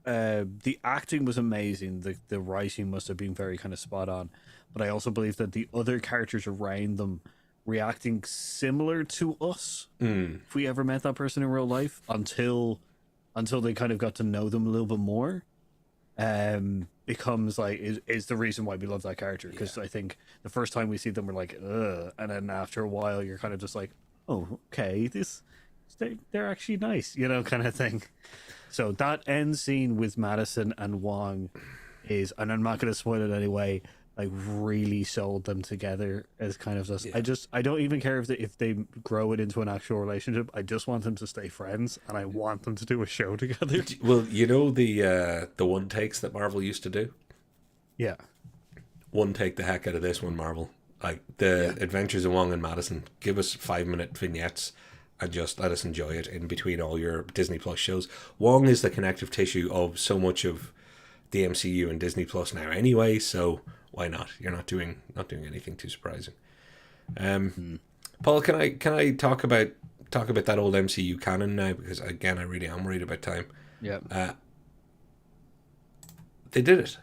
the acting was amazing. The writing must have been very kind of spot on. But I also believe that the other characters around them reacting similar to us, if we ever met that person in real life, until they kind of got to know them a little bit more, becomes like is the reason why we love that character. Because I think the first time we see them, we're like, ugh, and then after a while, you're kind of just like, oh, okay, they're actually nice, kind of thing. So that end scene with Madison and Wong is, and I'm not going to spoil it anyway, like really sold them together as kind of just. I don't even care if they grow it into an actual relationship. I just want them to stay friends, and I want them to do a show together. Well, the one takes that Marvel used to do. Yeah, One take the heck out of this one, Marvel. Like the Adventures of Wong and Madison. Give us 5-minute vignettes and just let us enjoy it in between all your Disney Plus shows. Wong is the connective tissue of so much of the MCU and Disney Plus now, anyway. So why not? You're not doing anything too surprising. Paul, can I talk about that old MCU canon now, because again I really am worried about time. yeah, They did it.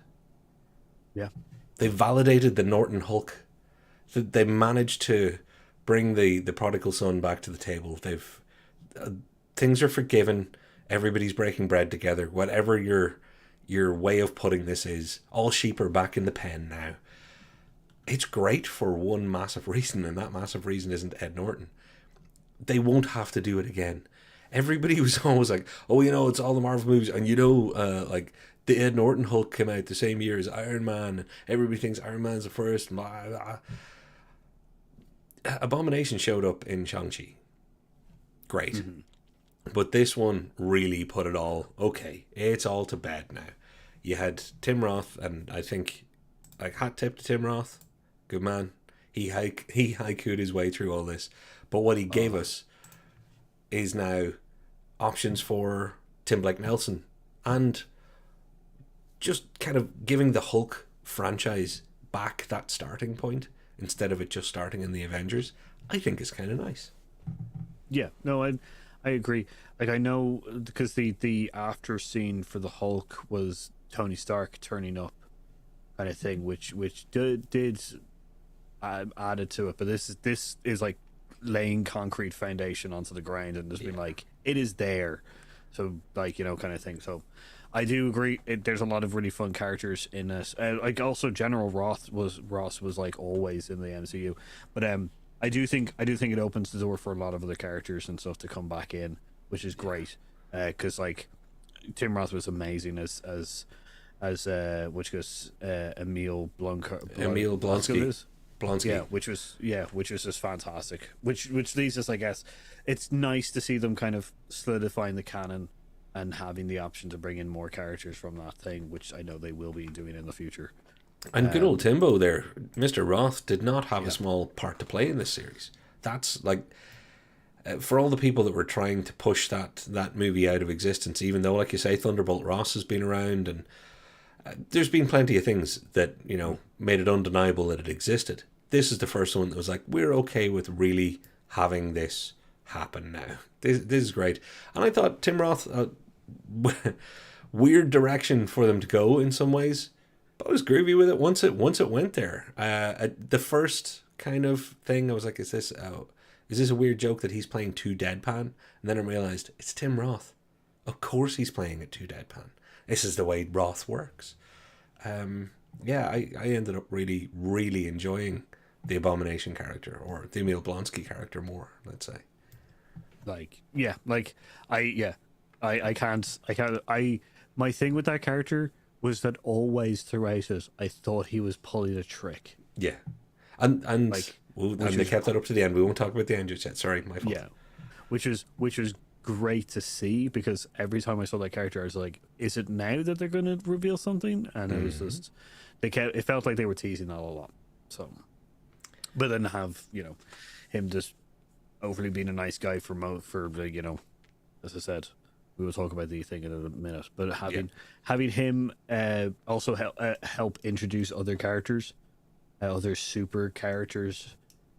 yeah. They validated the Norton Hulk. They managed to bring the prodigal son back to the table. They've things are forgiven. Everybody's breaking bread together. Whatever your way of putting this is, all sheep are back in the pen now. It's great for one massive reason, and that massive reason isn't Ed Norton. They won't have to do it again. Everybody was always like, oh, it's all the Marvel movies, and like the Ed Norton Hulk came out the same year as Iron Man, and everybody thinks Iron Man's the first. Blah, blah. Abomination showed up in Shang-Chi. Great. Mm-hmm. But this one really put it all, okay, it's all to bed now. You had Tim Roth, and I think, like, hat tip to Tim Roth, good man. He haiku'd his way through all this. But what he gave us is now options for Tim Blake Nelson, and just kind of giving the Hulk franchise back that starting point instead of it just starting in the Avengers, I think is kind of nice. Yeah, no, I agree. Like, I know, because the after scene for the Hulk was Tony Stark turning up, kind of thing, which did added to it. But this is like laying concrete foundation onto the ground, and just being like, it is there. So, like, kind of thing. So I do agree. There's a lot of really fun characters in this. Like, also General Ross was like always in the MCU, but I do think it opens the door for a lot of other characters and stuff to come back in, which is great. Because like Tim Roth was amazing as which goes Emil Blonsky. Yeah, which was just fantastic. Which leads us, I guess, it's nice to see them kind of solidifying the canon and having the option to bring in more characters from that thing, which I know they will be doing in the future. And good old Timbo there, Mr. Roth, did not have a small part to play in this series. That's like, for all the people that were trying to push that movie out of existence, even though, like you say, Thunderbolt Ross has been around, and there's been plenty of things that, made it undeniable that it existed. This is the first one that was like, we're okay with really having this happen now. This is great. And I thought Tim Roth, weird direction for them to go in some ways. But I was groovy with it once it went there. The first kind of thing I was like, is this a weird joke that he's playing too deadpan? And then I realized it's Tim Roth. Of course he's playing it too deadpan. This is the way Roth works. Yeah, I ended up really, really enjoying the Abomination character, or the Emil Blonsky character more, let's say. Like, yeah, like I can't my thing with that character was that always throughout it I thought he was pulling a trick. Yeah. And Like, and they kept that up to the end. We won't talk about the end just yet. Sorry, my fault. yeah, which was great to see, because every time I saw that character I was like, is it now that they're going to reveal something? And it was just, it felt like they were teasing that a lot. So, but then have, him just overly being a nice guy for as I said, we will talk about the thing in a minute, but having him also help introduce other characters, other super characters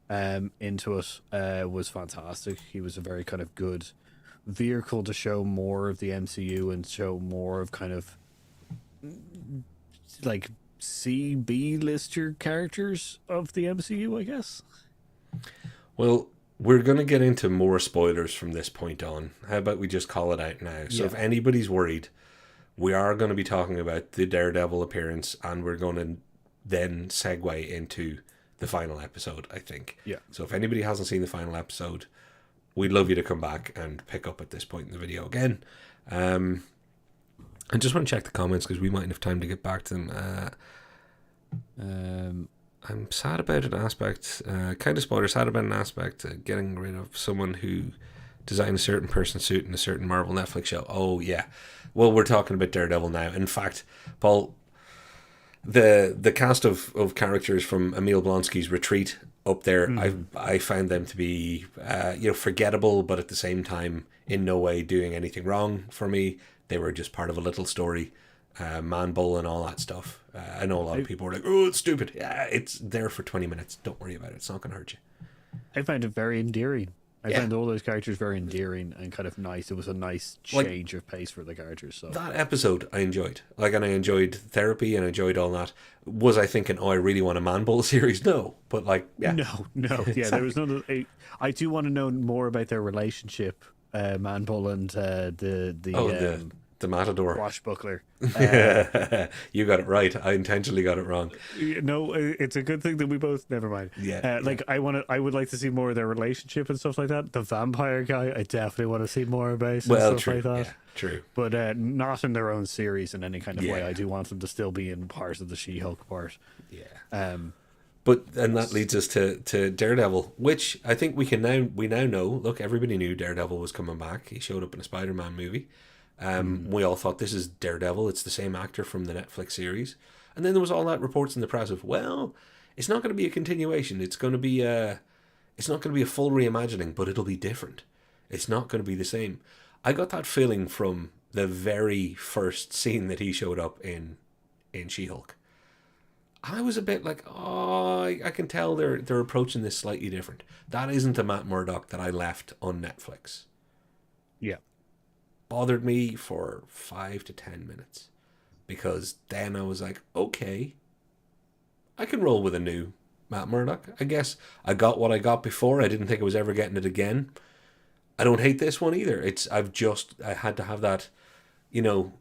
into it was fantastic. He was a very kind of good vehicle to show more of the MCU and show more of kind of like B lister characters of the MCU, I guess. Well, we're going to get into more spoilers from this point on. How about we just call it out now? So if anybody's worried, we are going to be talking about the Daredevil appearance, and we're going to then segue into the final episode, I think. Yeah. So if anybody hasn't seen the final episode, we'd love you to come back and pick up at this point in the video again. I just want to check the comments because we mightn't have time to get back to them. I'm sad about an aspect, kind of spoiler, sad about an aspect, getting rid of someone who designed a certain person's suit in a certain Marvel Netflix show. Oh, yeah. Well, we're talking about Daredevil now. In fact, Paul, the cast of characters from Emil Blonsky's Retreat up there, I found them to be forgettable, but at the same time in no way doing anything wrong for me. They were just part of a little story, Man Bull and all that stuff. I know a lot of people were like, oh, it's stupid. Yeah, it's there for 20 minutes. Don't worry about it. It's not going to hurt you. I found it very endearing. I found all those characters very endearing and kind of nice. It was a nice change of pace for the characters. So that episode I enjoyed. And I enjoyed therapy and I enjoyed all that. Was I thinking, I really want a Man Bull series? No. But yeah. No. Yeah, there was none. I do want to know more about their relationship, Man Bull and the Matador. Swashbuckler. You got it right. I intentionally got it wrong. No, it's a good thing that we both. Never mind. Yeah. I would like to see more of their relationship and stuff like that. The vampire guy, I definitely want to see more about. And stuff true. Like that. Yeah, true. But not in their own series in any kind of way. I do want them to still be in part of the She-Hulk part. Yeah. And that leads us to Daredevil, which I think we now know. Look, everybody knew Daredevil was coming back. He showed up in a Spider-Man movie. We all thought, this is Daredevil. It's the same actor from the Netflix series. And then there was all that reports in the press of, well, it's not going to be a continuation. It's not going to be a full reimagining, but it'll be different. It's not going to be the same. I got that feeling from the very first scene that he showed up in She-Hulk. I was a bit like, I can tell they're approaching this slightly different. That isn't the Matt Murdock that I left on Netflix. Yeah. Bothered me for 5 to 10 minutes. Because then I was like, okay, I can roll with a new Matt Murdock. I guess I got what I got before. I didn't think I was ever getting it again. I don't hate this one either. I had to have that, new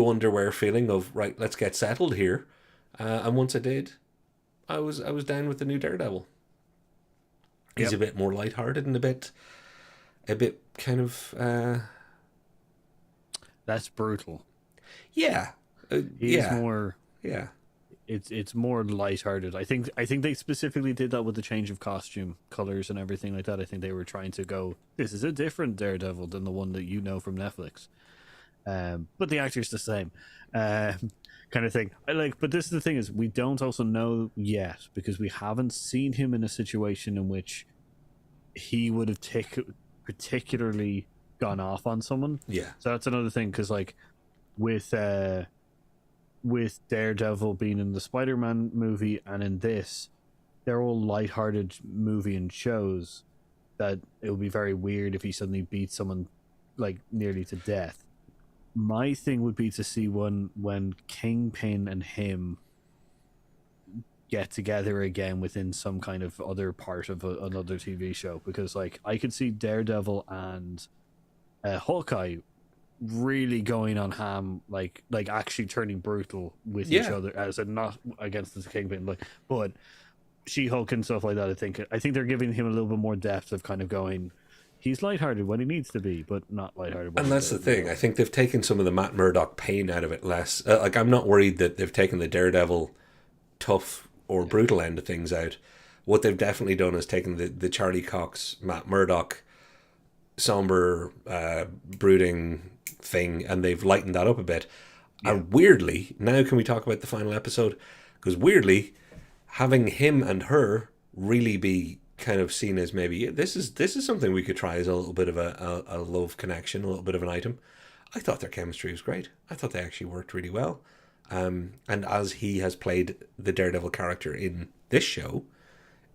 underwear feeling of, right, let's get settled here. And once I did, I was down with the new Daredevil. He's a bit more lighthearted and a bit kind of that's brutal. Yeah. He's more. Yeah. It's more lighthearted. I think they specifically did that with the change of costume colors and everything like that. I think they were trying to go, this is a different Daredevil than the one that you know from Netflix. But the actor's the same. Kind of thing. But this is the thing, is we don't also know yet, because we haven't seen him in a situation in which he would have particularly gone off on someone. Yeah. So that's another thing, because with Daredevil being in the Spider-Man movie and in this, they're all lighthearted movie and shows, that it would be very weird if he suddenly beats someone like nearly to death. My thing would be to see when Kingpin and him get together again within some kind of other part of another TV show, because like I could see Daredevil and Hawkeye really going on ham, like actually turning brutal with each Yeah. other, as in not against the Kingpin, like, but She-Hulk and stuff like that. I think they're giving him a little bit more depth of kind of going. He's lighthearted when he needs to be, but not lighthearted when And that's the thing. you I think they've taken some of the Matt Murdock pain out of it less. Like, I'm not worried that they've taken the Daredevil tough or brutal end of things out. What they've definitely done is taken the Charlie Cox, Matt Murdock, somber, brooding thing, and they've lightened that up a bit. Yeah. And weirdly, now can we talk about the final episode? Because weirdly, having him and her really be kind of seen as maybe this is something we could try as a little bit of a love connection, a little bit of an item. I thought their chemistry was great. I thought they actually worked really well. And as he has played the Daredevil character in this show,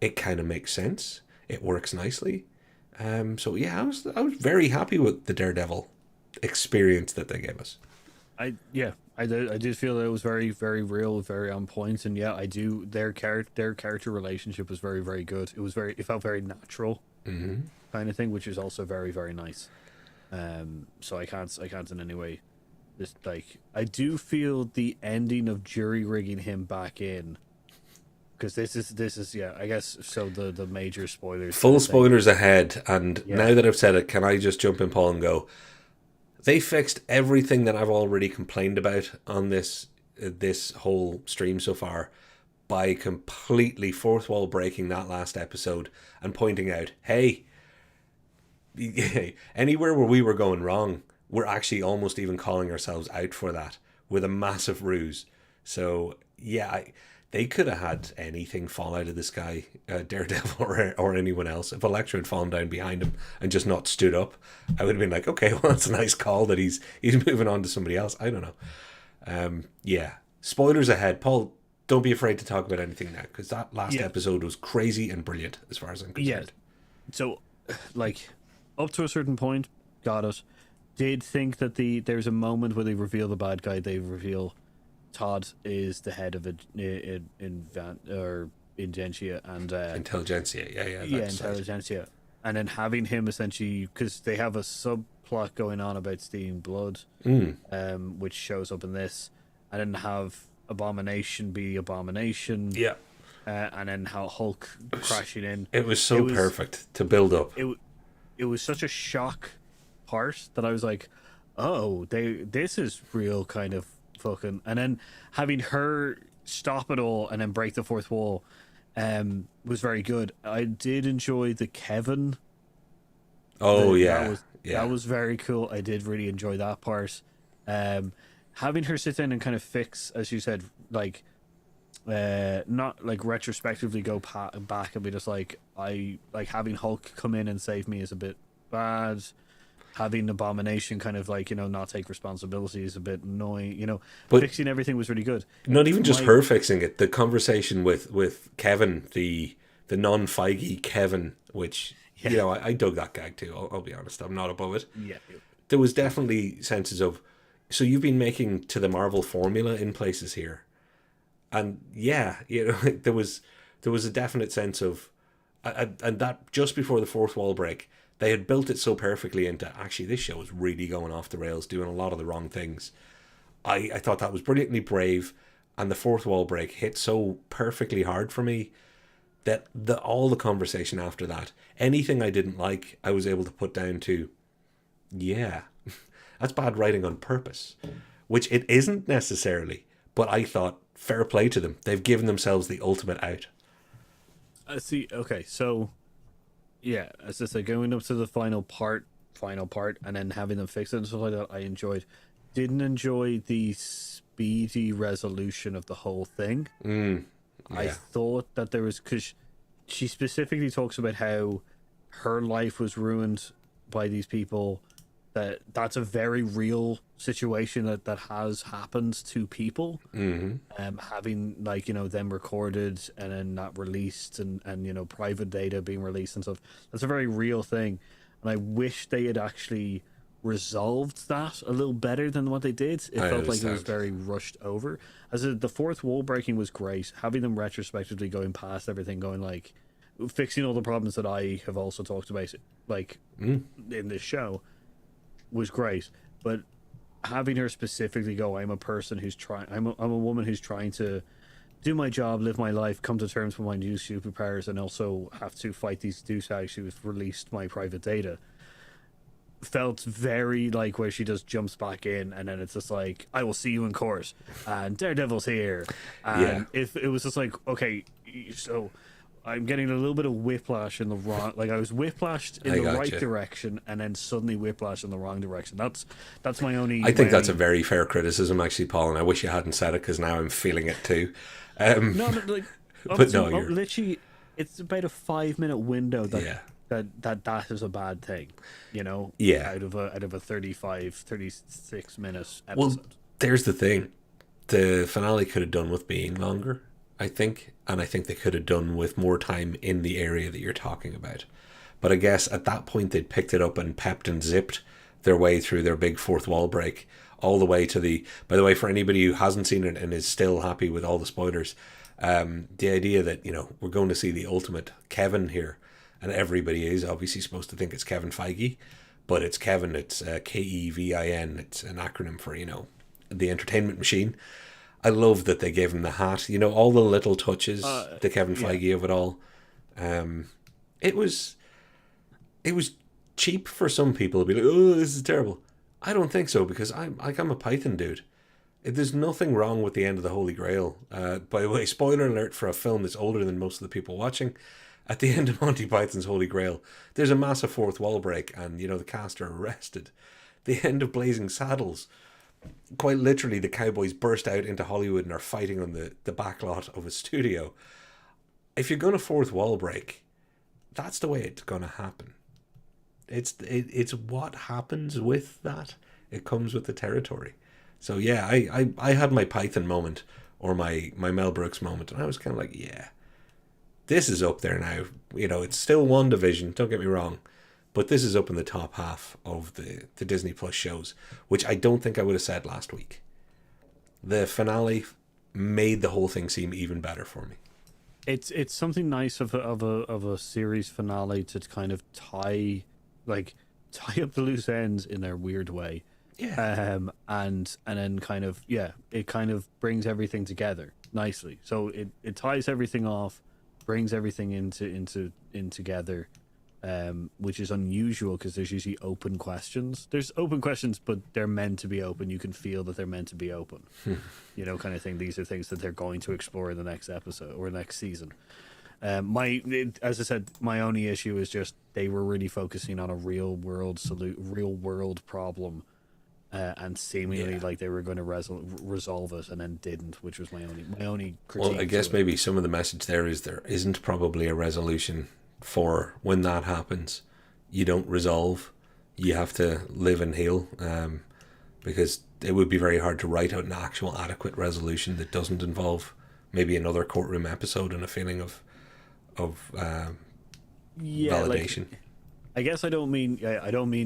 it kind of makes sense. It works nicely. So yeah, I was very happy with the Daredevil experience that they gave us. I did feel that it was very, very real, very on point, and yeah, I do. Their character relationship was very, very good. It felt very natural, kind of thing, which is also very, very nice. So I can't in any way, just like I do feel the ending of jury rigging him back in, because this is yeah, I guess so. The major spoilers, Full spoilers ahead, and Yeah. now that I've said it, can I just jump in, Paul, and go? They fixed everything that I've already complained about on this whole stream so far by completely fourth wall breaking that last episode and pointing out, hey, anywhere where we were going wrong, we're actually almost even calling ourselves out for that with a massive ruse. So yeah, they could have had anything fall out of the sky, Daredevil or anyone else. If Elektra had fallen down behind him and just not stood up, I would have been like, okay, well, that's a nice call that he's moving on to somebody else. I don't know. Yeah, spoilers ahead. Paul, don't be afraid to talk about anything now, because that last Yeah. episode was crazy and brilliant as far as I'm concerned. So, like, up to a certain point, got it. Did think that there's a moment where they reveal the bad guy. They reveal Todd is the head of Ingentia and Intelligentsia, yeah, that's right. Intelligentsia, and then having him essentially, because they have a subplot going on about stealing blood, which shows up in this, and then have Abomination be Abomination, Yeah, and then how Hulk crashing in. it was so perfect to build up. It was such a shock part that I was like, oh, this is real kind of fucking. And then having her stop it all and then break the fourth wall was very good. I did enjoy the Kevin. Oh That yeah. was very cool. I did really enjoy that part. Having her sit down and kind of fix, as you said, like not like retrospectively go back and be just like, I like having Hulk come in and save me is a bit bad. Having Abomination kind of like, not take responsibility is a bit annoying. But fixing everything was really good. not even just her fixing it. The conversation with Kevin, the non-Feige Kevin, which I dug that gag too. I'll be honest, I'm not above it. Yeah. There was definitely senses of, so you've been making to the Marvel formula in places here, and yeah, there was a definite sense of, and that just before the fourth wall break, they had built it so perfectly into, actually this show is really going off the rails, doing a lot of the wrong things. I thought that was brilliantly brave, and the fourth wall break hit so perfectly hard for me that all the conversation after that, anything I didn't like, I was able to put down to, yeah, that's bad writing on purpose, which it isn't necessarily, but I thought, fair play to them. They've given themselves the ultimate out. See, okay, so yeah, as I said, going up to the final part, and then having them fix it and stuff like that, I enjoyed. Didn't enjoy the speedy resolution of the whole thing. I thought that there was, because she specifically talks about how her life was ruined by these people. That's a very real situation that has happened to people. Having them recorded and then not released, and private data being released and stuff. That's a very real thing, and I wish they had actually resolved that a little better than what they did. It I felt like it was understand. very rushed over. The fourth wall breaking was great. Having them retrospectively going past everything, going like fixing all the problems that I have also talked about, like in this show, was great. But having her specifically go, I'm a person who's trying. I'm a woman who's trying to do my job, live my life, come to terms with my new superpowers, and also have to fight these douchebags who have released my private data. Felt very like where she just jumps back in, and then it's just like, I will see you in court, and Daredevil's here, and Yeah. if it was just like, okay, so I'm getting a little bit of whiplash in the wrong, like I was whiplashed in I the right gotcha. direction, and then suddenly whiplash in the wrong direction. That's my only. I think my that's a only- very fair criticism, actually, Paul, and I wish you hadn't said it because now I'm feeling it too. no, like But no, you're literally, it's about a 5 minute window that yeah. that is a bad thing, you know. Yeah. Out of a 36 minute Well, episode. there's the thing. The finale could have done with being longer, I think, and I think they could have done with more time in the area that you're talking about. But I guess at that point they'd picked it up and pepped and zipped their way through their big fourth wall break all the way to the. By the way, for anybody who hasn't seen it and is still happy with all the spoilers, the idea that we're going to see the ultimate Kevin here, and everybody is obviously supposed to think it's Kevin Feige, but it's Kevin. It's Kevin. It's an acronym for the entertainment machine. I love that they gave him the hat. All the little touches, the Kevin Feige of it all. It was cheap for some people to be like, oh, this is terrible. I don't think so, because I'm a Python dude. There's nothing wrong with the end of the Holy Grail. By the way, spoiler alert for a film that's older than most of the people watching. At the end of Monty Python's Holy Grail, there's a massive fourth wall break, and the cast are arrested. The end of Blazing Saddles, quite literally, the cowboys burst out into Hollywood and are fighting on the back lot of a studio. If you're going to fourth wall break, that's the way it's going to happen. It's what happens with that. It comes with the territory. So yeah, I had my Python moment, or my Mel Brooks moment, and I was kind of like, yeah, this is up there now. It's still one division, don't get me wrong, but this is up in the top half of the Disney Plus shows, which I don't think I would have said last week. The finale made the whole thing seem even better for me. It's something nice of a series finale to kind of tie up the loose ends in their weird way. Yeah. And then kind of, it kind of brings everything together nicely. So it ties everything off, brings everything in together, which is unusual because there's usually open questions. There's open questions, but they're meant to be open. You can feel that they're meant to be open, kind of thing. These are things that they're going to explore in the next episode or next season. As I said, my only issue is just they were really focusing on a real world problem, and seemingly like they were going to resolve it, and then didn't, which was my only critique. Well, I guess maybe some of the message there is there isn't probably a resolution for when that happens. You don't resolve. You have to live and heal, because it would be very hard to write out an actual adequate resolution that doesn't involve maybe another courtroom episode and a feeling of validation. I guess I don't mean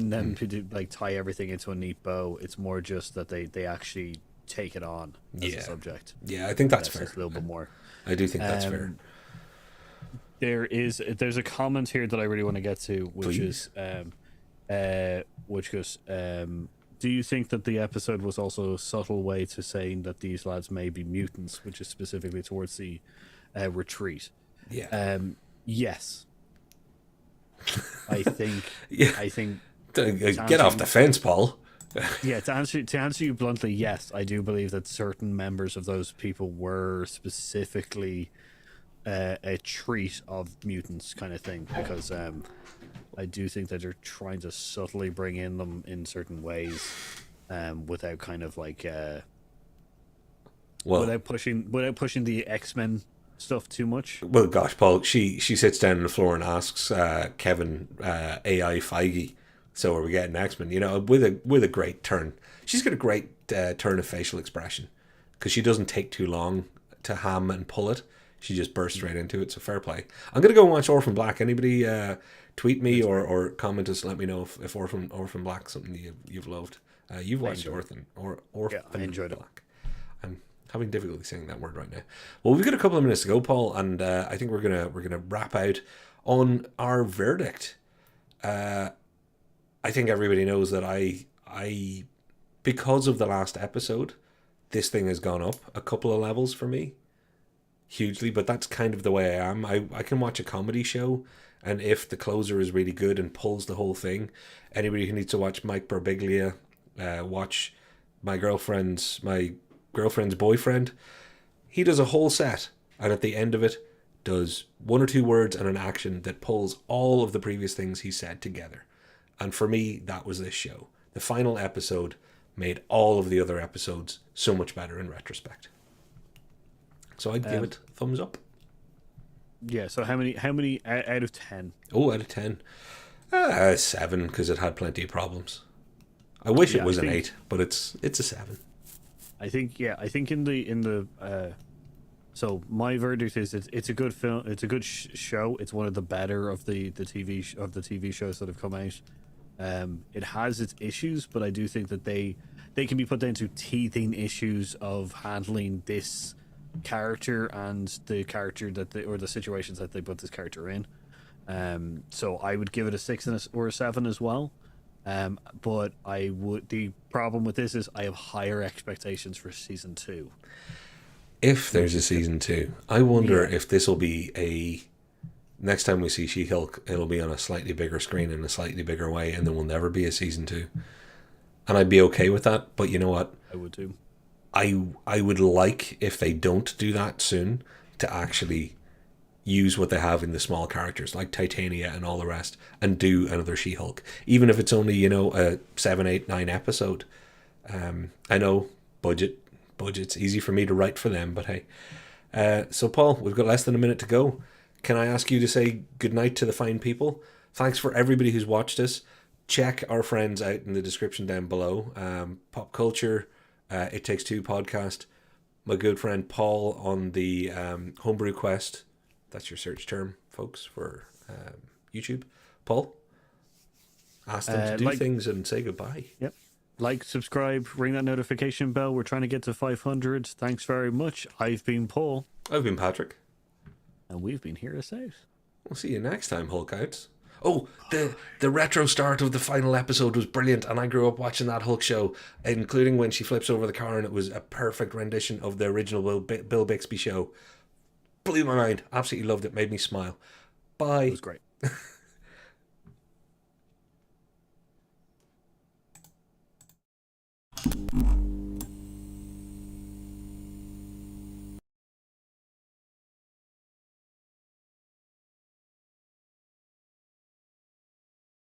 them to do, tie everything into a neat bow. It's more just that they actually take it on as a subject. Yeah, I think that's fair. A little bit more. I do think that's fair. There's a comment here that I really want to get to, which Please. is which goes, do you think that the episode was also a subtle way to saying that these lads may be mutants, which is specifically towards the retreat? Yeah. Yes. I think. Yeah. I think. Get off the fence, Paul. Yeah, to answer you bluntly, yes, I do believe that certain members of those people were specifically a treat of mutants, kind of thing, because I do think that they're trying to subtly bring in them in certain ways, without kind of without pushing the X-Men stuff too much. Well, gosh, Paul, she sits down on the floor and asks Kevin, AI Feige, so are we getting X-Men? With a great turn. She's got a great turn of facial expression, because she doesn't take too long to ham and pull it. She just bursts right into it, so fair play. I'm going to go and watch Orphan Black. Anybody Tweet me or comment us. Let me know if Orphan Black's something you've loved. You've watched Orphan I enjoyed it. Black. I'm having difficulty saying that word right now. Well, we've got a couple of minutes to go, Paul, and I think we're gonna wrap out on our verdict. I think everybody knows that I because of the last episode, this thing has gone up a couple of levels for me, hugely. But that's kind of the way I am. I can watch a comedy show, and if the closer is really good and pulls the whole thing, anybody who needs to watch Mike Birbiglia, watch my girlfriend's boyfriend. He does a whole set, and at the end of it, does one or two words and an action that pulls all of the previous things he said together. And for me, that was this show. The final episode made all of the other episodes so much better in retrospect. So I'd give it a thumbs up. Yeah. So how many out of 10? Oh, out of 10, 7, because it had plenty of problems. I wish it was an 8, but it's a 7. I think in the so my verdict is it's a good film. It's a good show. It's one of the better of the TV shows that have come out. It has its issues, but I do think that they can be put down to teething issues of handling this character and the character or the situations that they put this character in. So I would give it a 6 or a 7 as well. But the problem with this is I have higher expectations for season 2. If there's a season 2, I wonder if this will be next time we see She-Hulk, it'll be on a slightly bigger screen in a slightly bigger way, and there will never be a season 2. And I'd be okay with that, but you know what? I would too. I would like, if they don't do that soon, to actually use what they have in the small characters like Titania and all the rest, and do another She-Hulk, even if it's only a 7, 8, 9 episode. I know budget's easy for me to write for them, but hey. So Paul, we've got less than a minute to go. Can I ask you to say goodnight to the fine people? Thanks for everybody who's watched us. Check our friends out in the description down below. Pop Culture, It Takes Two podcast, my good friend Paul on the Homebrew Quest. That's your search term, folks, for YouTube. Paul, ask them to do things and say goodbye. Yep. Like, subscribe, ring that notification bell. We're trying to get to 500. Thanks very much. I've been Paul. I've been Patrick. And we've been Hear Us Out. We'll see you next time, Hulk Outs. Oh, the retro start of the final episode was brilliant, and I grew up watching that Hulk show, including when she flips over the car, and it was a perfect rendition of the original Bill Bixby show. Blew my mind. Absolutely loved it. Made me smile. Bye. It was great.